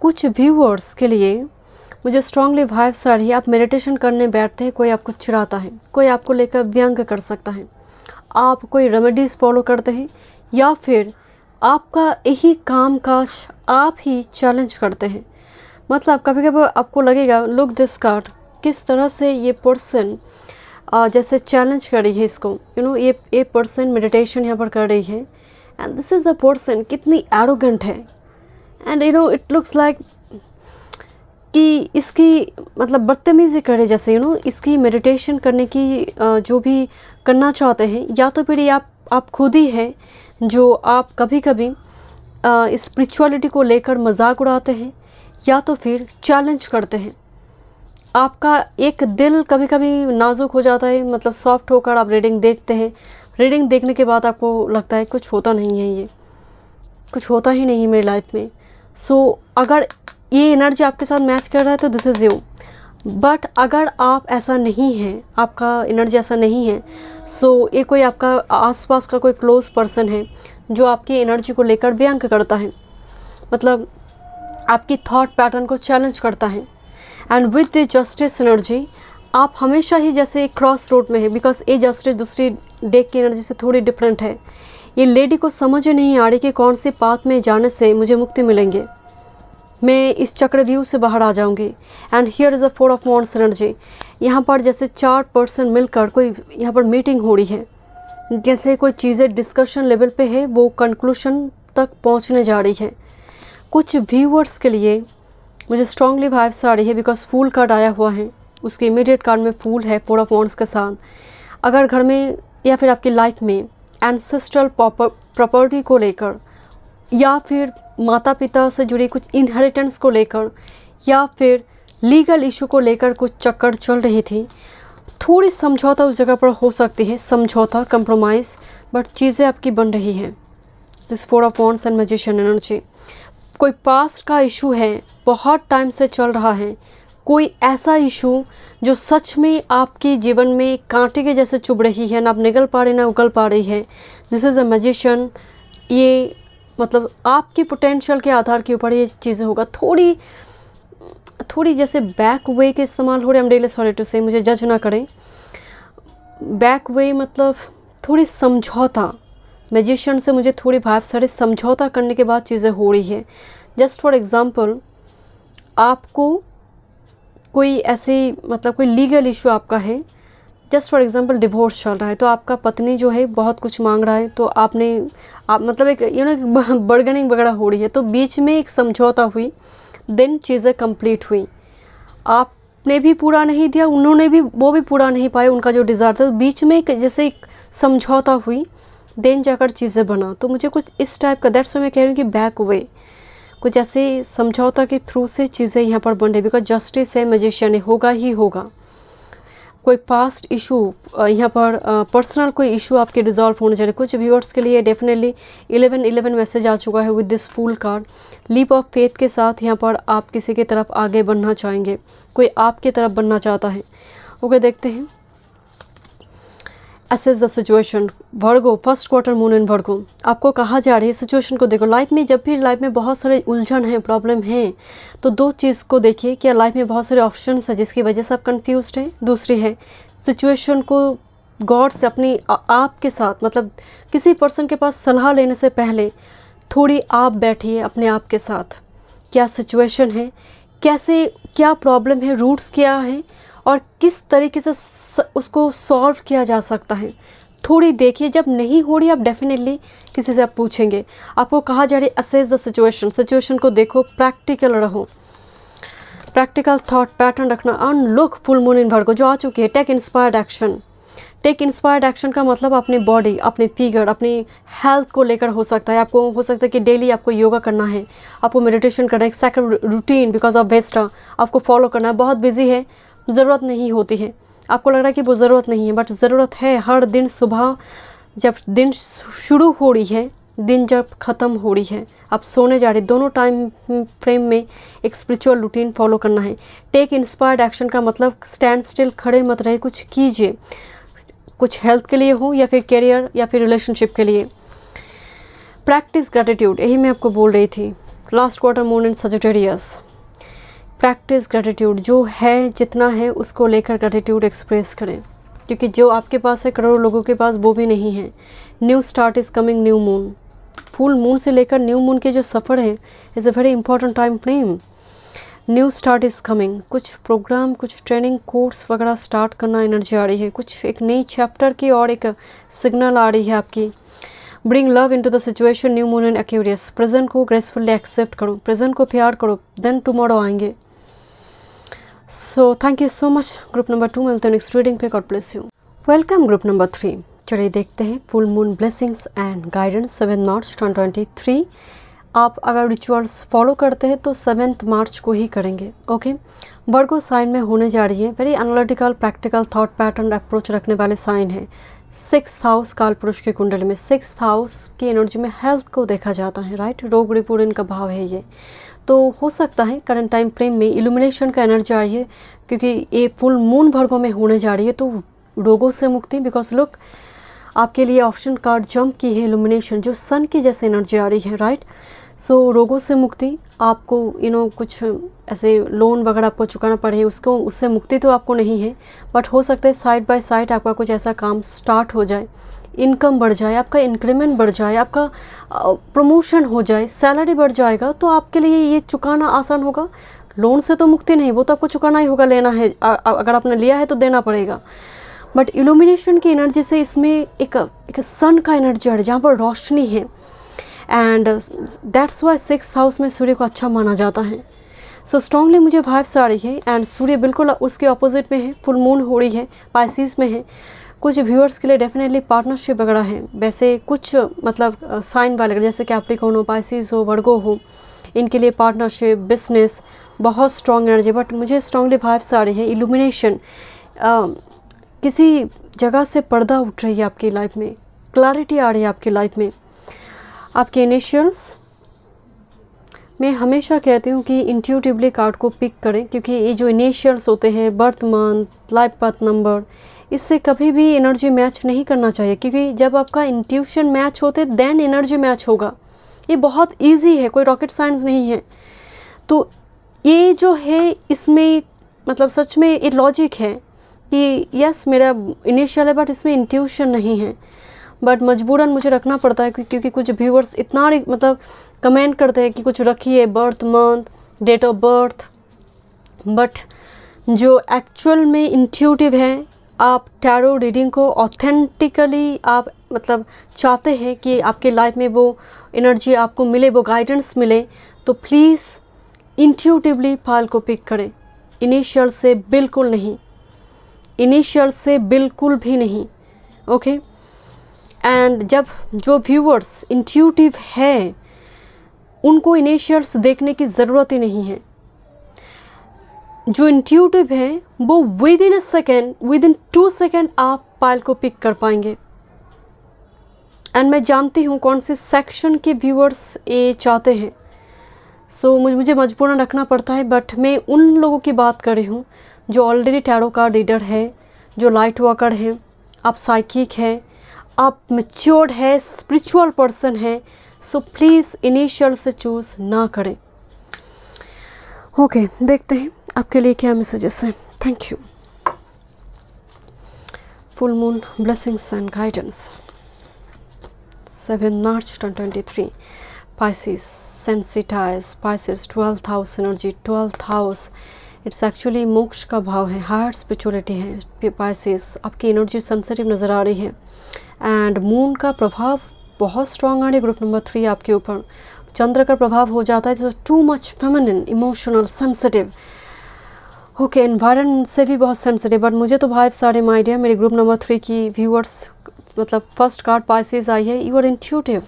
कुछ व्यूअर्स के लिए मुझे स्ट्रांगली वाइब्स आ रही है। आप मेडिटेशन करने बैठते हैं, कोई आपको चिढ़ाता है, कोई आपको लेकर व्यंग कर सकता है, आप कोई रेमेडीज़ फॉलो करते हैं, या फिर आपका यही काम काज आप ही चैलेंज करते हैं। मतलब कभी कभी आपको लगेगा, लुक दिस कार्ड, किस तरह से ये पर्सन जैसे चैलेंज कर रही है इसको, ये पर्सन मेडिटेशन यहाँ पर कर रही है। And this is the person कितनी एरोगेंट है। एंड इट लुक्स लाइक कि इसकी मतलब बदतमीज़ी करे, जैसे इसकी मेडिटेशन करने की जो भी करना चाहते हैं, या तो फिर ये आप खुद ही हैं जो आप कभी कभी स्पिरिचुअलिटी को लेकर मजाक उड़ाते हैं, या तो फिर चैलेंज करते हैं। आपका एक दिल कभी कभी नाजुक हो जाता है, मतलब सॉफ्ट होकर आप रीडिंग देखते हैं। रीडिंग देखने के बाद आपको लगता है कुछ होता नहीं है, ये कुछ होता ही नहीं है मेरी लाइफ में। सो अगर ये एनर्जी आपके साथ मैच कर रहा है तो दिस इज़ यू। बट अगर आप ऐसा नहीं है, आपका एनर्जी ऐसा नहीं है, सो ये कोई आपका आसपास का कोई क्लोज पर्सन है जो आपकी एनर्जी को लेकर व्यंग करता है, मतलब आपकी थॉट पैटर्न को चैलेंज करता है। And with the justice energy आप हमेशा ही जैसे क्रॉस रोड में है, बिकॉज ये जस्टिस दूसरी डेक की एनर्जी से थोड़ी डिफरेंट है। ये लेडी को समझ नहीं आ रही कि कौन से पाथ में जाने से मुझे मुक्ति मिलेंगे, मैं इस चक्रव्यूह से बाहर आ जाऊंगी। And here is a 4 of wands energy. यहाँ पर जैसे 4 पर्सन मिलकर कोई यहाँ पर मीटिंग हो रही है, जैसे कोई चीज़ें डिस्कशन लेवल पे है, वो कंक्लूशन तक पहुँचने जा रही है। कुछ व्यूअर्स के लिए मुझे स्ट्रांगली वाइब्स आ रही है, बिकॉज फूल कार्ड आया हुआ है, उसके इमीडिएट कार्ड में फूल है 4 ऑफ वॉन्ड्स के साथ। अगर घर में या फिर आपकी लाइफ में एंसेस्ट्रल प्रॉपर्टी को लेकर, या फिर माता पिता से जुड़ी कुछ इनहेरिटेंस को लेकर, या फिर लीगल इशू को लेकर कुछ चक्कर चल रही थी, थोड़ी समझौता उस जगह पर हो सकती है, समझौता, कंप्रोमाइज़, बट चीज़ें आपकी बन रही हैं। This 4 of wands and magician energy. कोई पास्ट का इशू है, बहुत टाइम से चल रहा है, कोई ऐसा इशू जो सच में आपके जीवन में कांटे के जैसे चुभ रही है, ना आप निगल पा रहे ना उगल पा रही है। This is a magician. ये मतलब आपकी पोटेंशियल के आधार के ऊपर ये चीज़ें होगा। थोड़ी जैसे बैक वे के इस्तेमाल हो रहे, हम रियली सॉरी टू से, मुझे जज ना करें। बैक वे मतलब थोड़ी समझौता, मैजिशियन से मुझे थोड़ी भाव सारे समझौता करने के बाद चीज़ें हो रही है। जस्ट फॉर एग्ज़ाम्पल, आपको कोई ऐसी मतलब कोई लीगल इशू आपका है, जस्ट फॉर एग्जांपल डिवोर्स चल रहा है, तो आपका पत्नी जो है बहुत कुछ मांग रहा है, तो आप मतलब एक बर्गेनिंग वगैरह हो रही है, तो बीच में एक समझौता हुई, देन चीज़ें कंप्लीट हुई। आप आपने भी पूरा नहीं दिया, उन्होंने भी वो भी पूरा नहीं पाए उनका जो डिज़ायर था, बीच में जैसे एक समझौता हुई, देन जाकर चीज़ें बना। तो मुझे कुछ इस टाइप का, दैट्स मैं कह रही हूँ कि बैक वे, कुछ ऐसे समझौता के थ्रू से चीज़ें यहाँ पर बन रही, बिकॉज जस्टिस है, मैजिशियन है, होगा ही होगा। कोई पास्ट इशू यहाँ पर पर्सनल कोई इशू आपके रिजॉल्व होने जा रहे। कुछ व्यूअर्स के लिए डेफिनेटली 11-11 मैसेज आ चुका है with this fool card. Leap of faith के साथ यहाँ पर आप किसी की तरफ आगे बढ़ना चाहेंगे, कोई आपकी तरफ बढ़ना चाहता है। ओके, देखते हैं। Assess the situation. Virgo, first quarter moon in Virgo, आपको कहा जा रही है सिचुएशन को देखो। लाइफ में जब भी लाइफ में बहुत सारे उलझन हैं, प्रॉब्लम हैं, तो दो चीज़ को देखिए, क्या लाइफ में बहुत सारे ऑप्शंस हैं जिसकी वजह से आप कंफ्यूज्ड हैं। दूसरी है सिचुएशन को गॉड से अपनी आपके साथ, मतलब किसी पर्सन के पास सलाह लेने से पहले थोड़ी आप बैठिए अपने आप के साथ, क्या सिचुएशन है, कैसे, क्या प्रॉब्लम है, रूट्स क्या है और किस तरीके से उसको सॉल्व किया जा सकता है। थोड़ी देखिए, जब नहीं हो रही आप डेफिनेटली किसी से आप पूछेंगे। आपको कहा जा रहा है असेस द सिचुएशन, सिचुएशन को देखो, प्रैक्टिकल रहो, प्रैक्टिकल थॉट पैटर्न रखना। अनलुक फुल मून इन वर्गो जो आ चुकी है। Take inspired action. Take inspired action का मतलब अपनी बॉडी, अपनी फिगर, अपनी हेल्थ को लेकर हो सकता है। आपको हो सकता है कि डेली आपको योगा करना है, आपको मेडिटेशन करना है, एक second routine because of Vesta आपको फॉलो करना है। बहुत बिजी है, ज़रूरत नहीं होती है, आपको लग रहा है कि वो ज़रूरत नहीं है, बट ज़रूरत है। हर दिन सुबह जब दिन शुरू हो रही है, दिन जब ख़त्म हो रही है, आप सोने जा रहे, दोनों टाइम फ्रेम में एक स्पिरिचुअल रूटीन फॉलो करना है। टेक इंस्पायर्ड एक्शन का मतलब स्टैंड स्टिल, खड़े मत रहे, कुछ कीजिए, कुछ हेल्थ के लिए हो या फिर करियर या फिर रिलेशनशिप के लिए। प्रैक्टिस ग्रैटिट्यूड, यही मैं आपको बोल रही थी। लास्ट क्वार्टर मून इन सजिटेरियस। प्रैक्टिस ग्रैटिट्यूड, जो है जितना है उसको लेकर ग्रैटिट्यूड एक्सप्रेस करें, क्योंकि जो आपके पास है करोड़ों लोगों के पास वो भी नहीं है। New start is coming, new moon, full moon से लेकर न्यू मून के जो सफ़र है is a very important time frame. New start is coming, कुछ प्रोग्राम, कुछ ट्रेनिंग कोर्स वगैरह स्टार्ट करना एनर्जी आ रही है, कुछ एक नई चैप्टर की और एक सिग्नल आ रही है आपकी। Bring love into the situation, new moon and Aquarius. Present को ग्रेसफुली एक्सेप्ट करो, प्रेजेंट को प्यार करो, देन टुमारो आएंगे। So thank you so much. Group number 2 मिलते हैं नेक्स्ट रीडिंग पे। God bless you. Welcome group number 3। चलिए देखते हैं full moon blessings and guidance 7 मार्च 2023। आप अगर रिचुअल्स फॉलो करते हैं तो 7 मार्च को ही करेंगे। ओके, वर्गो साइन में होने जा रही है। Very analytical, practical thought pattern approach रखने वाले साइन है। 6th हाउस काल पुरुष की कुंडली में 6th हाउस की एनर्जी में हेल्थ को देखा जाता है, राइट। रोग रिपूर्ण का भाव है ये, तो हो सकता है करंट टाइम फ्रेम में इल्यूमिनेशन का एनर्जी आई है, क्योंकि ये फुल मून वर्गो में होने जा रही है। तो रोगों से मुक्ति, बिकॉज लुक आपके लिए ऑप्शन कार्ड जंप की है इल्यूमिनेशन, जो सन की जैसे एनर्जी आ रही है, राइट। सो रोगों से मुक्ति, आपको कुछ ऐसे लोन वगैरह आपको चुकाना पड़े, उसको उससे मुक्ति तो आपको नहीं है, बट हो सकता है साइड बाय साइड आपका कुछ ऐसा काम स्टार्ट हो जाए, इनकम बढ़ जाए, आपका इंक्रीमेंट बढ़ जाए, आपका प्रमोशन हो जाए, सैलरी बढ़ जाएगा, तो आपके लिए ये चुकाना आसान होगा। लोन से तो मुक्ति नहीं, वो तो आपको चुकाना ही होगा, लेना है, अगर आपने लिया है तो देना पड़ेगा। बट इल्यूमिनेशन की एनर्जी से इसमें एक सन का एनर्जी आ रही है जहाँ पर रोशनी है, and that's why 6th house में सूर्य को अच्छा माना जाता है। सो स्ट्रांगली मुझे वाइब्स आ रही है, एंड सूर्य बिल्कुल उसके ऑपोजिट में है, फुल मून हो रही है, पाइसिस में है। कुछ व्यूअर्स के लिए डेफिनेटली पार्टनरशिप वगैरह है, वैसे कुछ मतलब साइन वाले जैसे कैप्रिकॉर्न हो, पाइसिस हो, वर्गो हो, इनके लिए पार्टनरशिप, बिजनेस, बहुत स्ट्रॉन्ग एनर्जी। बट मुझे स्ट्रांगली वाइब्स आ रही है इल्यूमिनेशन, किसी जगह से पर्दा उठ रही है आपकी लाइफ में, क्लैरिटी आ रही है आपकी लाइफ में। आपके इनिशियल्स, मैं हमेशा कहती हूँ कि इंट्यूटिवली कार्ड को पिक करें, क्योंकि ये जो इनिशियल्स होते हैं, birth month, life path number, इससे कभी भी एनर्जी मैच नहीं करना चाहिए, क्योंकि जब आपका इंट्यूशन मैच होते देन एनर्जी मैच होगा। ये बहुत इजी है, कोई रॉकेट साइंस नहीं है। तो ये जो है इसमें मतलब सच में ये लॉजिक है कि यस मेरा इनिशियल है बट इसमें इंट्यूशन नहीं है, बट मजबूरन मुझे रखना पड़ता है, क्योंकि कुछ व्यूअर्स इतना मतलब कमेंट करते हैं कि कुछ रखिए birth month, date of birth, but जो एक्चुअल में इंट्यूटिव है, आप टैरो रीडिंग को ऑथेंटिकली आप मतलब चाहते हैं कि आपके लाइफ में वो एनर्जी आपको मिले, वो गाइडेंस मिले, तो प्लीज़ इंट्यूटिवली फाइल को पिक करें। इनिशियल से बिल्कुल नहीं, इनिशियल से बिल्कुल भी नहीं। ओके एंड जब जो व्यूअर्स इंट्यूटिव है उनको इनिशियल्स देखने की ज़रूरत ही नहीं है। जो इंट्यूटिव है वो with in a second, with in 2 second आप पायल को पिक कर पाएंगे। एंड मैं जानती हूँ कौन से सेक्शन के व्यूअर्स ये चाहते हैं, सो मुझे मजबूरन रखना पड़ता है। बट मैं उन लोगों की बात कर रही हूँ जो ऑलरेडी टैरो कार्ड रीडर है, जो लाइट वर्कर हैं, आप साइकिक हैं, आप मैच्योर्ड है, स्पिरिचुअल पर्सन है, सो प्लीज़ इनिशियल से चूज़ ना करें। ओके देखते हैं आपके लिए क्या मैसेजेस हैं। Thank you. Full moon blessings and guidance 7 March 2023 Pisces, sensitize, Pisces 12th house energy, 12th house it's actually मोक्ष का भाव है, हायर स्पिरिचुअलिटी है। Pisces आपकी एनर्जी सेंसिटिव नज़र आ रही है एंड मून का प्रभाव बहुत स्ट्रॉन्ग आ रही है ग्रुप नंबर 3 आपके ऊपर। चंद्र का प्रभाव हो जाता है तो too much feminine, emotional, sensitive. Okay environment से भी बहुत सेंसिटिव। बट मुझे तो भाई सारे आइडिया मेरे ग्रुप नंबर 3 की व्यूअर्स, मतलब फर्स्ट कार्ड Pisces आई है, यू आर इंट्यूटिव।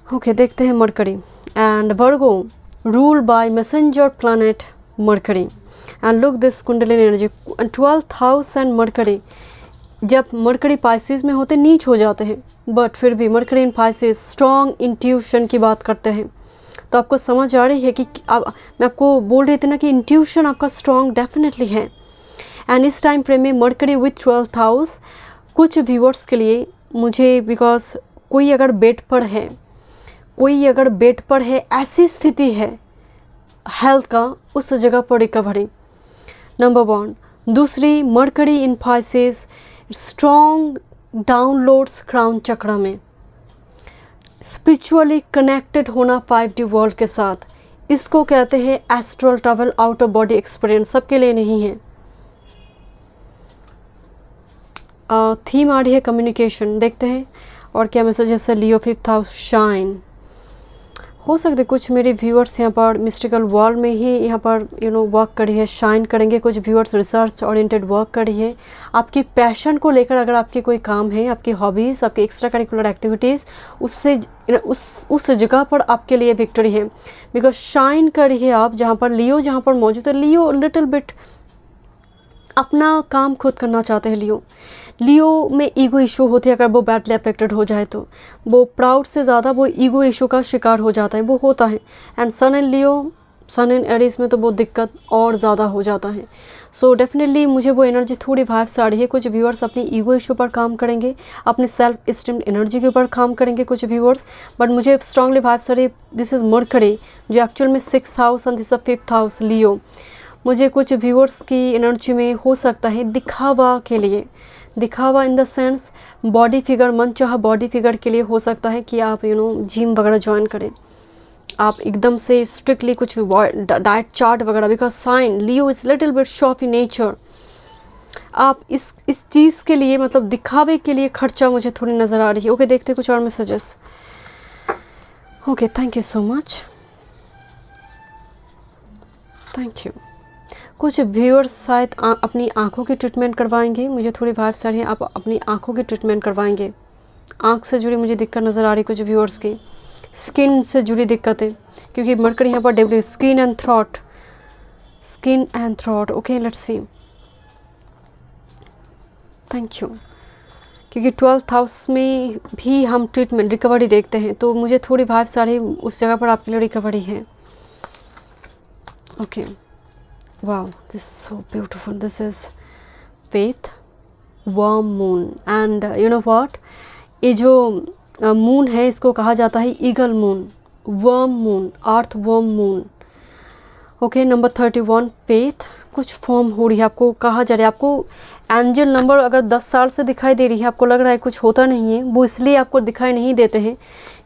ओके देखते हैं mercury and Virgo rule by messenger planet mercury and look this kundalini energy 12th house and mercury. जब मरकरी Pisces में होते नीच हो जाते हैं, बट फिर भी मरकरी इन Pisces स्ट्रॉन्ग इंट्यूशन की बात करते हैं। तो आपको समझ आ रही है कि मैं आपको बोल रही थी ना कि इंट्यूशन आपका स्ट्रॉन्ग डेफिनेटली है। एंड इस टाइम फ्रेम में मरकरी विथ 12th हाउस कुछ व्यूअर्स के लिए मुझे, बिकॉज कोई अगर बेड पर है, कोई अगर बेड पर है, ऐसी स्थिति है हेल्थ का, उस जगह पर रिकवरी नंबर 1। दूसरी मरकरी इन Pisces स्ट्रॉन्ग डाउनलोड्स क्राउन चक्र में, स्पिरिचुअली कनेक्टेड होना 5D वर्ल्ड के साथ। इसको कहते हैं astral travel, out of body experience. सबके लिए नहीं है। थीम आ रही है कम्युनिकेशन। देखते हैं और क्या मैसेज है। लियो 5th हाउस शाइन। हो सकते कुछ मेरे व्यूअर्स यहाँ पर मिस्टिकल वर्ल्ड में ही यहाँ पर वर्क करी है, शाइन करेंगे। कुछ व्यूअर्स रिसर्च ओरिएंटेड वर्क करी है। आपकी पैशन को लेकर अगर आपके कोई काम है, आपकी हॉबीज़, आपकी एक्स्ट्रा करिकुलर एक्टिविटीज़, उससे उस जगह पर आपके लिए विक्ट्री है। बिकॉज शाइन करी है आप जहाँ पर लियो जहाँ पर मौजूद है। लियो लिटिल बिट अपना काम खुद करना चाहते हैं। लियो में ईगो इशू होती है। अगर वो बैडली अफेक्टेड हो जाए तो वो प्राउड से ज़्यादा वो ईगो इशू का शिकार हो जाता है, वो होता है। And sun in Leo, sun in Aries में तो वो दिक्कत और ज़्यादा हो जाता है। सो डेफिनेटली मुझे वो एनर्जी थोड़ी वाइब्स आ रही है। कुछ व्यूअर्स अपनी ईगो इशू पर काम करेंगे, अपने सेल्फ इस्टीम एनर्जी के ऊपर काम करेंगे कुछ व्यूअर्स। बट मुझे स्ट्रांगली वाइब्स आ रही है दिस इज़ मरकरी, जो एक्चुअल में 6th house and this is 5th house Leo. मुझे कुछ व्यूअर्स की एनर्जी में हो सकता है दिखावा के लिए, दिखावा in the sense body figure, मनचाहा बॉडी फिगर के लिए हो सकता है कि आप जिम वगैरह ज्वाइन करें। आप एकदम से स्ट्रिक्टली कुछ डाइट चार्ट वगैरह, because sign Leo is little bit showy nature. आप इस चीज़ के लिए, मतलब दिखावे के लिए खर्चा मुझे थोड़ी नज़र आ रही है। ओके देखते कुछ और messages. Okay thank you so much, thank you. कुछ व्यूअर्स शायद अपनी आंखों की ट्रीटमेंट करवाएंगे। मुझे थोड़ी वाइब्स आ रही है आप अपनी आंखों की ट्रीटमेंट करवाएंगे। आंख से जुड़ी मुझे दिक्कत नज़र आ रही है कुछ व्यूअर्स की। स्किन से जुड़ी दिक्कतें, क्योंकि मरकरी यहाँ पर develop skin and throat, skin and throat. Okay let's C, thank you. क्योंकि 12th हाउस में भी हम ट्रीटमेंट रिकवरी देखते हैं, तो मुझे थोड़ी वाइब्स आ रही है उस जगह पर आपके लिए रिकवरी है। Okay wow, this is so beautiful. This is faith, warm moon and you know what, ये जो मून है इसको कहा जाता है eagle moon, worm moon, earth worm moon. Okay number 31 faith कुछ फॉर्म हो रही है, आपको कहा जा रहा है, आपको एंजल नंबर अगर 10 साल से दिखाई दे रही है, आपको लग रहा है कुछ होता नहीं है, वो इसलिए आपको दिखाई नहीं देते हैं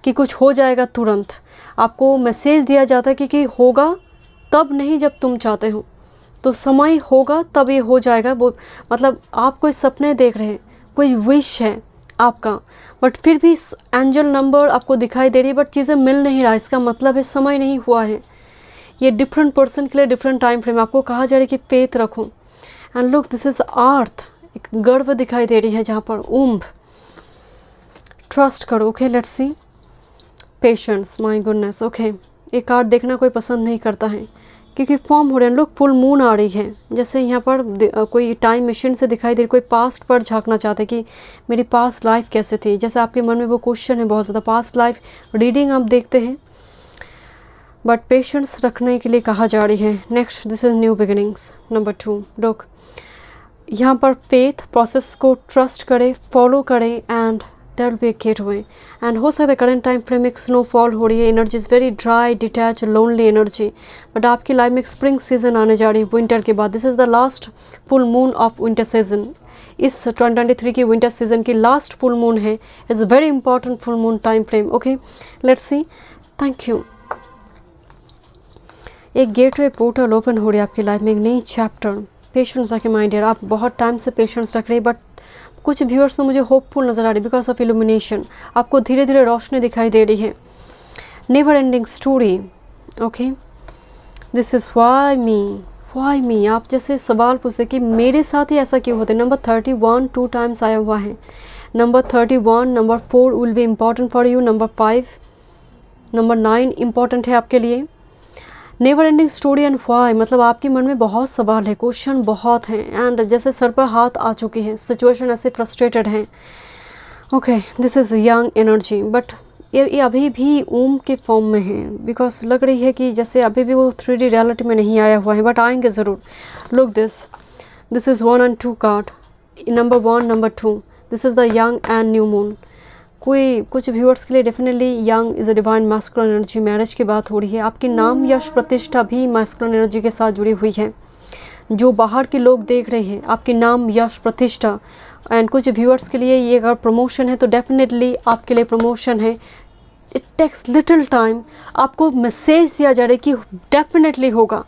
कि कुछ हो जाएगा तुरंत। आपको मैसेज दिया जाता है कि होगा तब नहीं जब तुम चाहते हो, तो समय होगा तब ये हो जाएगा। वो मतलब आप कोई सपने देख रहे हैं, कोई विश है आपका, बट फिर भी एंजल नंबर आपको दिखाई दे रही है, बट चीज़ें मिल नहीं रहा। इसका मतलब है समय नहीं हुआ है। ये डिफरेंट पर्सन के लिए डिफरेंट टाइम फ्रेम। आपको कहा जा रहा है कि फेथ रखो। And look, this is earth, एक गर्व दिखाई दे रही है जहाँ पर उम्ब, ट्रस्ट करो। Okay, let's C patience, my goodness. Okay, ये कार्ड देखना कोई पसंद नहीं करता है क्योंकि फॉर्म हो रहे हैं। लोग फुल मून आ रही है, जैसे यहाँ पर कोई टाइम मशीन से दिखाई दे रही, कोई पास्ट पर झांकना चाहते कि मेरी पास्ट लाइफ कैसे थी, जैसे आपके मन में वो क्वेश्चन है बहुत ज़्यादा। पास्ट लाइफ रीडिंग आप देखते हैं, बट पेशेंस रखने के लिए कहा जा रही है। Next, this is new beginnings, number 2। लोग यहाँ पर फेथ प्रोसेस को ट्रस्ट करें, फॉलो करें and there will be a gateway. And हो सकता है करंट टाइम फ्रेम में स्नोफॉल हो रही है, energy is very dry, detach, lonely energy, but आपकी लाइफ में एक स्प्रिंग सीजन आने जा रही है विंटर के बाद। This is the last full moon of winter season. इस 2023 की विंटर सीजन की लास्ट फुल मून है। Is a very important full moon time frame. Okay, let's C. Thank you. एक गेटवे पोर्टल ओपन हो रही है आपकी लाइफ में, एक नई चैप्टर। पेशेंस रखें माय डियर, आप बहुत टाइम से पेशेंस रख रहे हैं, बट कुछ व्यूअर्स तो मुझे होपफुल नज़र आ रही है बिकॉज ऑफ इल्यूमिनेशन। आपको धीरे धीरे रोशनी दिखाई दे रही है। Never ending story. Okay, this is why मी। आप जैसे सवाल पूछते कि मेरे साथ ही ऐसा क्यों होता है। नंबर 31 2 टाइम्स आया हुआ है। Number 31, number 4 will be important for you. Number 5, number 9 important है आपके लिए। Never ending story and why, मतलब आपके मन में बहुत सवाल है, क्वेश्चन बहुत हैं, एंड जैसे सर पर हाथ आ चुकी है, सिचुएशन ऐसे फ्रस्ट्रेटेड हैं। Okay, this is young energy, but ये अभी भी ओम के फॉर्म में है बिकॉज लग रही है कि जैसे अभी भी वो 3D रियलिटी में नहीं आया हुआ है, बट आएंगे ज़रूर। Look this is 1 and 2 card. Number 1, number 2, this is the young and new moon. कुछ व्यूअर्स के लिए definitely young is a divine masculine energy, marriage की बात हो रही है। आपकी नाम यश प्रतिष्ठा भी मैस्कुलिन एनर्जी के साथ जुड़ी हुई है। जो बाहर के लोग देख रहे हैं, आपकी नाम यश प्रतिष्ठा। एंड कुछ व्यूअर्स के लिए ये अगर प्रमोशन है तो डेफिनेटली आपके लिए प्रमोशन है। इट टेक्स लिटिल टाइम, आपको मैसेज दिया जा रहा है कि डेफिनेटली होगा।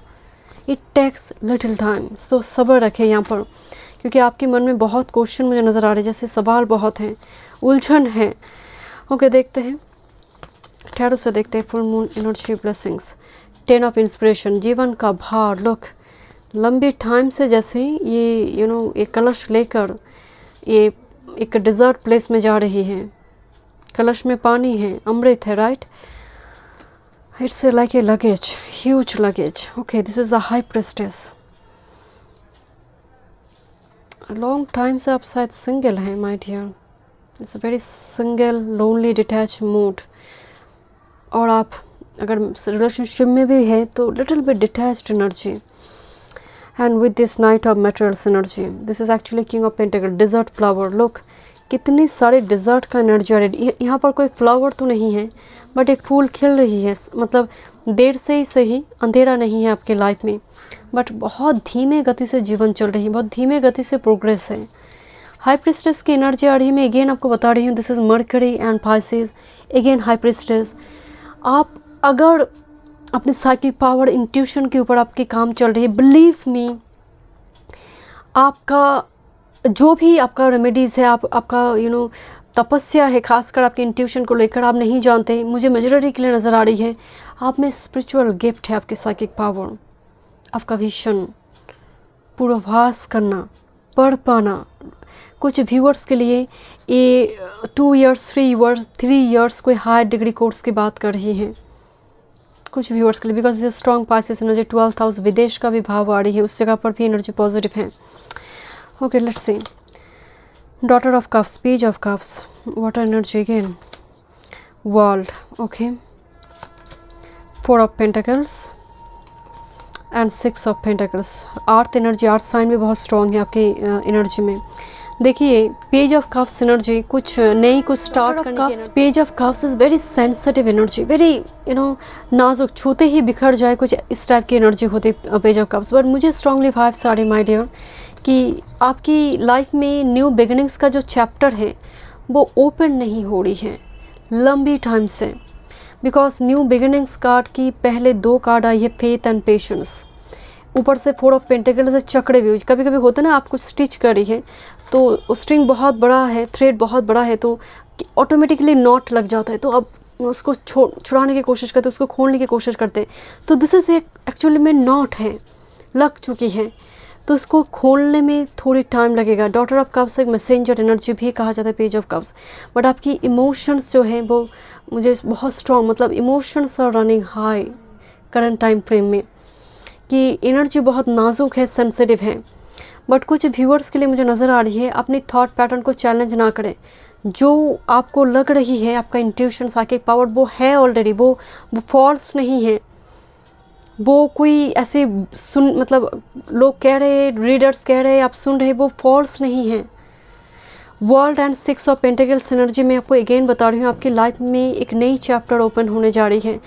इट टेक्स लिटिल टाइम, तो सब्र रखें यहाँ पर क्योंकि आपके मन में बहुत क्वेश्चन मुझे नज़र आ रहे हैं, जैसे सवाल बहुत हैं, उलझन है। ओके, देखते हैं टैरो से, देखते हैं full moon energy blessings. 10 of inspiration, जीवन का भार। लुक, लंबी टाइम से जैसे ये एक कलश लेकर ये एक डिज़र्ट प्लेस में जा रही है। कलश में पानी है, अमृत है, right. It's like a luggage, huge luggage. Okay, this is the high priestess. Long time से आप शायद सिंगल हैं my dear. It's a very single, lonely, detach mood. और आप अगर रिलेशनशिप में भी है तो little bit detached energy. And with this knight of materials energy, this is actually king of pentacle, desert flower. Look, कितनी सारे डिजर्ट का एनर्जी आ रही है। यहाँ पर कोई फ्लावर तो नहीं है, बट एक फूल खिल रही है। मतलब देर से ही सही, अंधेरा नहीं है आपके लाइफ में, बट बहुत धीमे गति से जीवन चल रही है, बहुत धीमे गति से प्रोग्रेस है। हाई प्रिस्टेस की एनर्जी आ रही है। मैं अगेन आपको बता रही हूँ, this is mercury and Pisces. Again high priestess. आप अगर अपने साइकिक पावर, इंट्यूशन के ऊपर आपके काम चल रही है, बिलीव मी, आपका जो भी आपका रेमेडीज़ है, आपका तपस्या है, खासकर आपके इंट्यूशन को लेकर, आप नहीं जानते, मुझे मेजॉरिटी के लिए नज़र आ रही है। आप में स्पिरिचुअल गिफ्ट है, आपकी साइकिक पावर, आपका विजन, पूर्वाभास करना, पढ़ पाना। कुछ व्यूअर्स के लिए ये 2 years 3 years कोई हायर डिग्री कोर्स की बात कर रही हैं कुछ व्यूअर्स के लिए, बिकॉज ये strong passes energy. 12th house, विदेश का भी भाव आ रही है, उस जगह पर भी एनर्जी पॉजिटिव है। Okay, let's see. Daughter of cups, page of cups, water energy again, world. Okay, 4 of pentacles and 6 of pentacles. Earth energy, earth sign भी बहुत स्ट्रॉन्ग है आपकी एनर्जी में। देखिए, पेज ऑफ कप्स एनर्जी कुछ नई, कुछ स्टार्ट करने की। Page of cups is very sensitive energy, very नाजुक, छूते ही बिखर जाए, कुछ इस टाइप की एनर्जी होती है पेज ऑफ कप्स। बट मुझे स्ट्रांगली वाइब्स आ रही माय डियर कि आपकी लाइफ में न्यू बिगिनिंग्स का जो चैप्टर है वो ओपन नहीं हो रही है लंबी टाइम से, बिकॉज न्यू बिगिनिंग्स कार्ड की पहले 2 कार्ड आई है, फेथ एंड पेशेंस। ऊपर से 4 ऑफ पेंटिकल से चक्रे भी, कभी कभी होता है ना, आप कुछ स्टिच कर रही है तो स्ट्रिंग बहुत बड़ा है, थ्रेड बहुत बड़ा है, तो ऑटोमेटिकली नॉट लग जाता है, तो अब उसको छुड़ाने की कोशिश करते हैं, उसको खोलने की कोशिश करते हैं। तो दिस इज़ एक्चुअली में नॉट है, लग चुकी है, तो इसको खोलने में थोड़ी टाइम लगेगा। डॉटर ऑफ कप्स एक मैसेंजर एनर्जी भी कहा जाता है, पेज ऑफ कप्स। बट आपकी इमोशंस जो हैं वो मुझे बहुत स्ट्रॉन्ग, मतलब emotions are running high current time frame में, कि एनर्जी बहुत नाजुक है, सेंसिटिव है। बट कुछ व्यूअर्स के लिए मुझे नज़र आ रही है, अपनी थॉट पैटर्न को चैलेंज ना करें। जो आपको लग रही है, आपका इंट्यूशन, साइकिक पावर वो है ऑलरेडी, वो फॉल्स नहीं है। वो कोई ऐसे मतलब लोग कह रहे, रीडर्स कह रहे, आप सुन रहे, वो फॉल्स नहीं है। World and 6 of pentacles energy में आपको अगेन बता रही हूँ, आपकी लाइफ में एक नई चैप्टर ओपन होने जा रही है।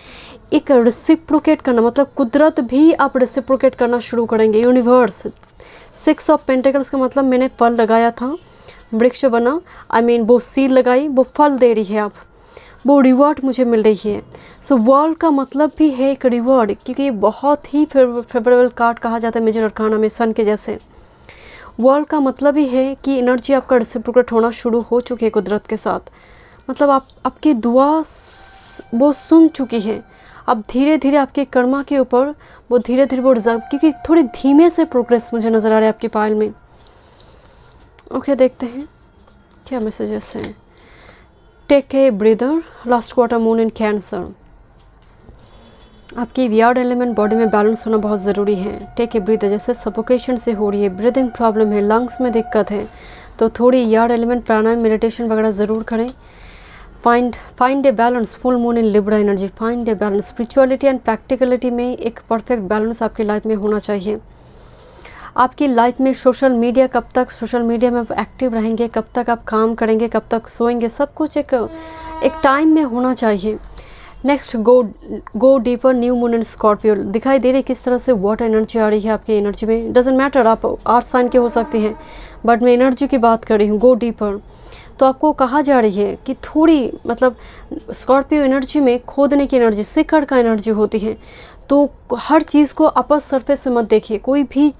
एक रेसिप्रोकेट करना, मतलब कुदरत भी आप रेसिप्रोकेट करना शुरू करेंगे, यूनिवर्स। 6 ऑफ पेंटिकल्स का मतलब मैंने फल लगाया था, वृक्ष बना, वो सीड लगाई, वो फल दे रही है, आप वो रिवॉर्ड मुझे मिल रही है। सो वर्ल्ड का मतलब भी है एक रिवॉर्ड, क्योंकि ये बहुत ही फेवरेबल कार्ड कहा जाता है मेजर अरकाना में, सन के जैसे। वर्ल्ड का मतलब ही है कि एनर्जी आपका रेसिप्रोकेट होना शुरू हो चुकी है कुदरत के साथ। मतलब आपकी दुआ वो सुन चुकी है। अब धीरे धीरे आपके कर्मा के ऊपर वो धीरे धीरे वो रिजर्व, क्योंकि थोड़ी धीमे से प्रोग्रेस मुझे नज़र आ रहा है आपकी पाइल में। ओके, देखते हैं क्या मैसेजेस हैं। Take a breather, last quarter moon in Cancer. आपकी वियार्ड एलिमेंट बॉडी में बैलेंस होना बहुत ज़रूरी है। टेक ए ब्रीदर, जैसे सफोकेशन से हो रही है, ब्रीदिंग प्रॉब्लम है, लंग्स में दिक्कत है, तो थोड़ी यार्ड एलिमेंट प्राणायाम, मेडिटेशन वगैरह ज़रूर करें। Find a balance, full moon in Libra energy, find a balance. Spirituality and practicality में एक परफेक्ट बैलेंस आपकी लाइफ में होना चाहिए। आपकी लाइफ में सोशल मीडिया, कब तक सोशल मीडिया में आप एक्टिव रहेंगे, कब तक आप काम करेंगे, कब तक सोएंगे, सब कुछ एक टाइम में होना चाहिए। Next, go deeper, new moon इन स्कॉर्पियो। दिखाई दे रही किस तरह से वाटर एनर्जी आ रही है आपकी एनर्जी में। डजेंट मैटर, आप आर्थ साइन के हो सकते हैं, बट मैं एनर्जी की बात कर रही हूँ। गो डीपर, तो आपको कहा जा रही है कि थोड़ी, मतलब स्कॉर्पियो एनर्जी में खोदने की एनर्जी, सिकड़ का एनर्जी होती है। तो हर चीज़ को अपर सरफेस से मत देखिए। कोई भी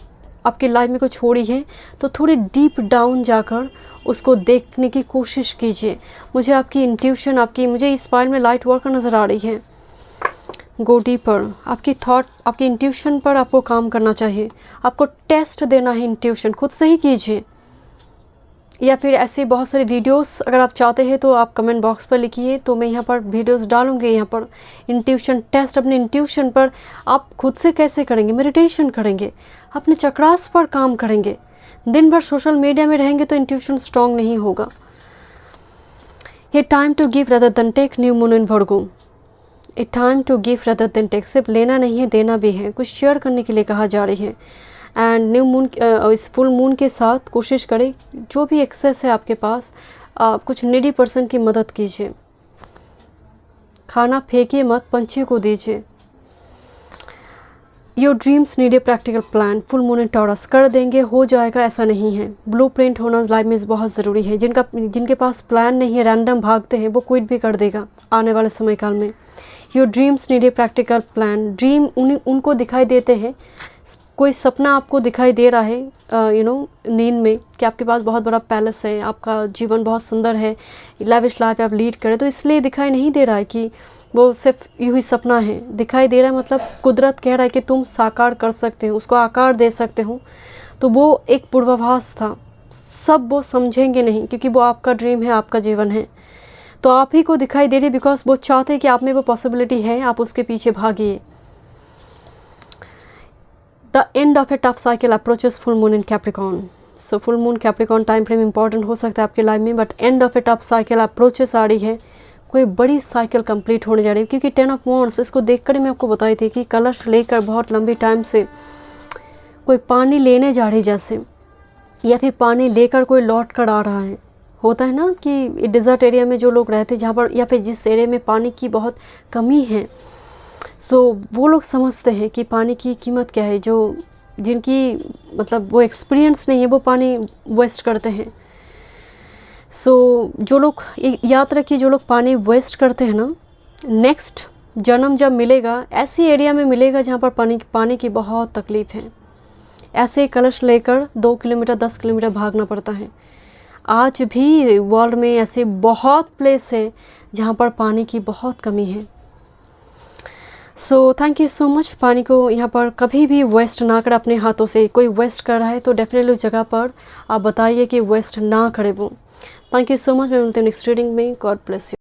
आपकी लाइफ में कुछ हो रही है तो थोड़ी डीप डाउन जाकर उसको देखने की कोशिश कीजिए। मुझे आपकी इंट्यूशन, मुझे इस फाइल में लाइट वर्कर नज़र आ रही है। गो डीपर, आपकी थॉट, आपकी इंट्यूशन पर आपको काम करना चाहिए। आपको टेस्ट देना है इंट्यूशन, खुद से ही कीजिए, या फिर ऐसे बहुत सारे वीडियोस अगर आप चाहते हैं तो आप कमेंट बॉक्स पर लिखिए, तो मैं यहाँ पर वीडियोस डालूंगी। यहाँ पर इंट्यूशन टेस्ट, अपने इंट्यूशन पर आप खुद से कैसे करेंगे, मेडिटेशन करेंगे, अपने चक्रास पर काम करेंगे। दिन भर सोशल मीडिया में रहेंगे तो इंट्यूशन स्ट्रॉन्ग नहीं होगा। ये time to give rather than take, new moon in Virgo. A time to give rather than take, सिर्फ लेना नहीं है, देना भी है, कुछ शेयर करने के लिए कहा जा रही है। एंड न्यू मून, इस फुल मून के साथ कोशिश करें जो भी एक्सेस है आपके पास, कुछ नीडी पर्सन की मदद कीजिए। खाना फेंकिए मत, पंछी को दीजिए। Your dreams need a practical plan, full moon in taurus. कर देंगे, हो जाएगा, ऐसा नहीं है। ब्लूप्रिंट होना लाइफ में बहुत ज़रूरी है। जिनके पास प्लान नहीं है, रैंडम भागते हैं, वो क्विट भी कर देगा आने वाले समय काल में। Your dreams need a practical plan, dream उनको दिखाई देते हैं। कोई सपना आपको दिखाई दे रहा है नींद में, कि आपके पास बहुत बड़ा पैलेस है, आपका जीवन बहुत सुंदर है, लैविश लाइफ आप लीड करें, तो इसलिए दिखाई नहीं दे रहा है कि वो सिर्फ यूँ ही सपना है। दिखाई दे रहा है मतलब कुदरत कह रहा है कि तुम साकार कर सकते हो, उसको आकार दे सकते हो। तो वो एक पूर्वाभास था। सब वो समझेंगे नहीं, क्योंकि वो आपका ड्रीम है, आपका जीवन है। तो आप ही को दिखाई दे रही है, बिकॉज वो चाहते हैं कि आप में वो पॉसिबिलिटी है, आप उसके पीछे भागिए। The end of a tough cycle approaches full moon in Capricorn. So full moon Capricorn time frame important हो सकता है आपकी लाइफ में, but end of a tough cycle approaches आ रही है। कोई बड़ी साइकिल कंप्लीट होने जा रही है, क्योंकि 10 ऑफ वॉन्ड्स, इसको देखकर मैं आपको बताई थी कि कलश लेकर बहुत लंबी टाइम से कोई पानी लेने जा रही जैसे, या फिर पानी लेकर कोई लौट कर आ रहा है। होता है ना कि डिज़र्ट एरिया में जो लोग रहते हैं, जहाँ पर या फिर जिस एरिया में पानी की बहुत कमी है, सो वो लोग समझते हैं कि पानी की कीमत क्या है। जिनकी मतलब वो एक्सपीरियंस नहीं है, वो पानी वेस्ट करते हैं। सो जो लोग, याद रखिए, जो लोग पानी वेस्ट करते हैं ना, नेक्स्ट जन्म जब मिलेगा, ऐसी एरिया में मिलेगा जहाँ पर पानी की बहुत तकलीफ़ है। ऐसे कलश लेकर 2 किलोमीटर 10 किलोमीटर भागना पड़ता है। आज भी वर्ल्ड में ऐसे बहुत प्लेस है जहाँ पर पानी की बहुत कमी है। So thank you so much. पानी को यहाँ पर कभी भी वेस्ट ना करें अपने हाथों से। कोई वेस्ट कर रहा है तो डेफिनेटली उस जगह पर आप बताइए कि वेस्ट ना करें वो। Thank you so much. मैं मिलती हूँ नेक्स्ट रीडिंग में। God bless you.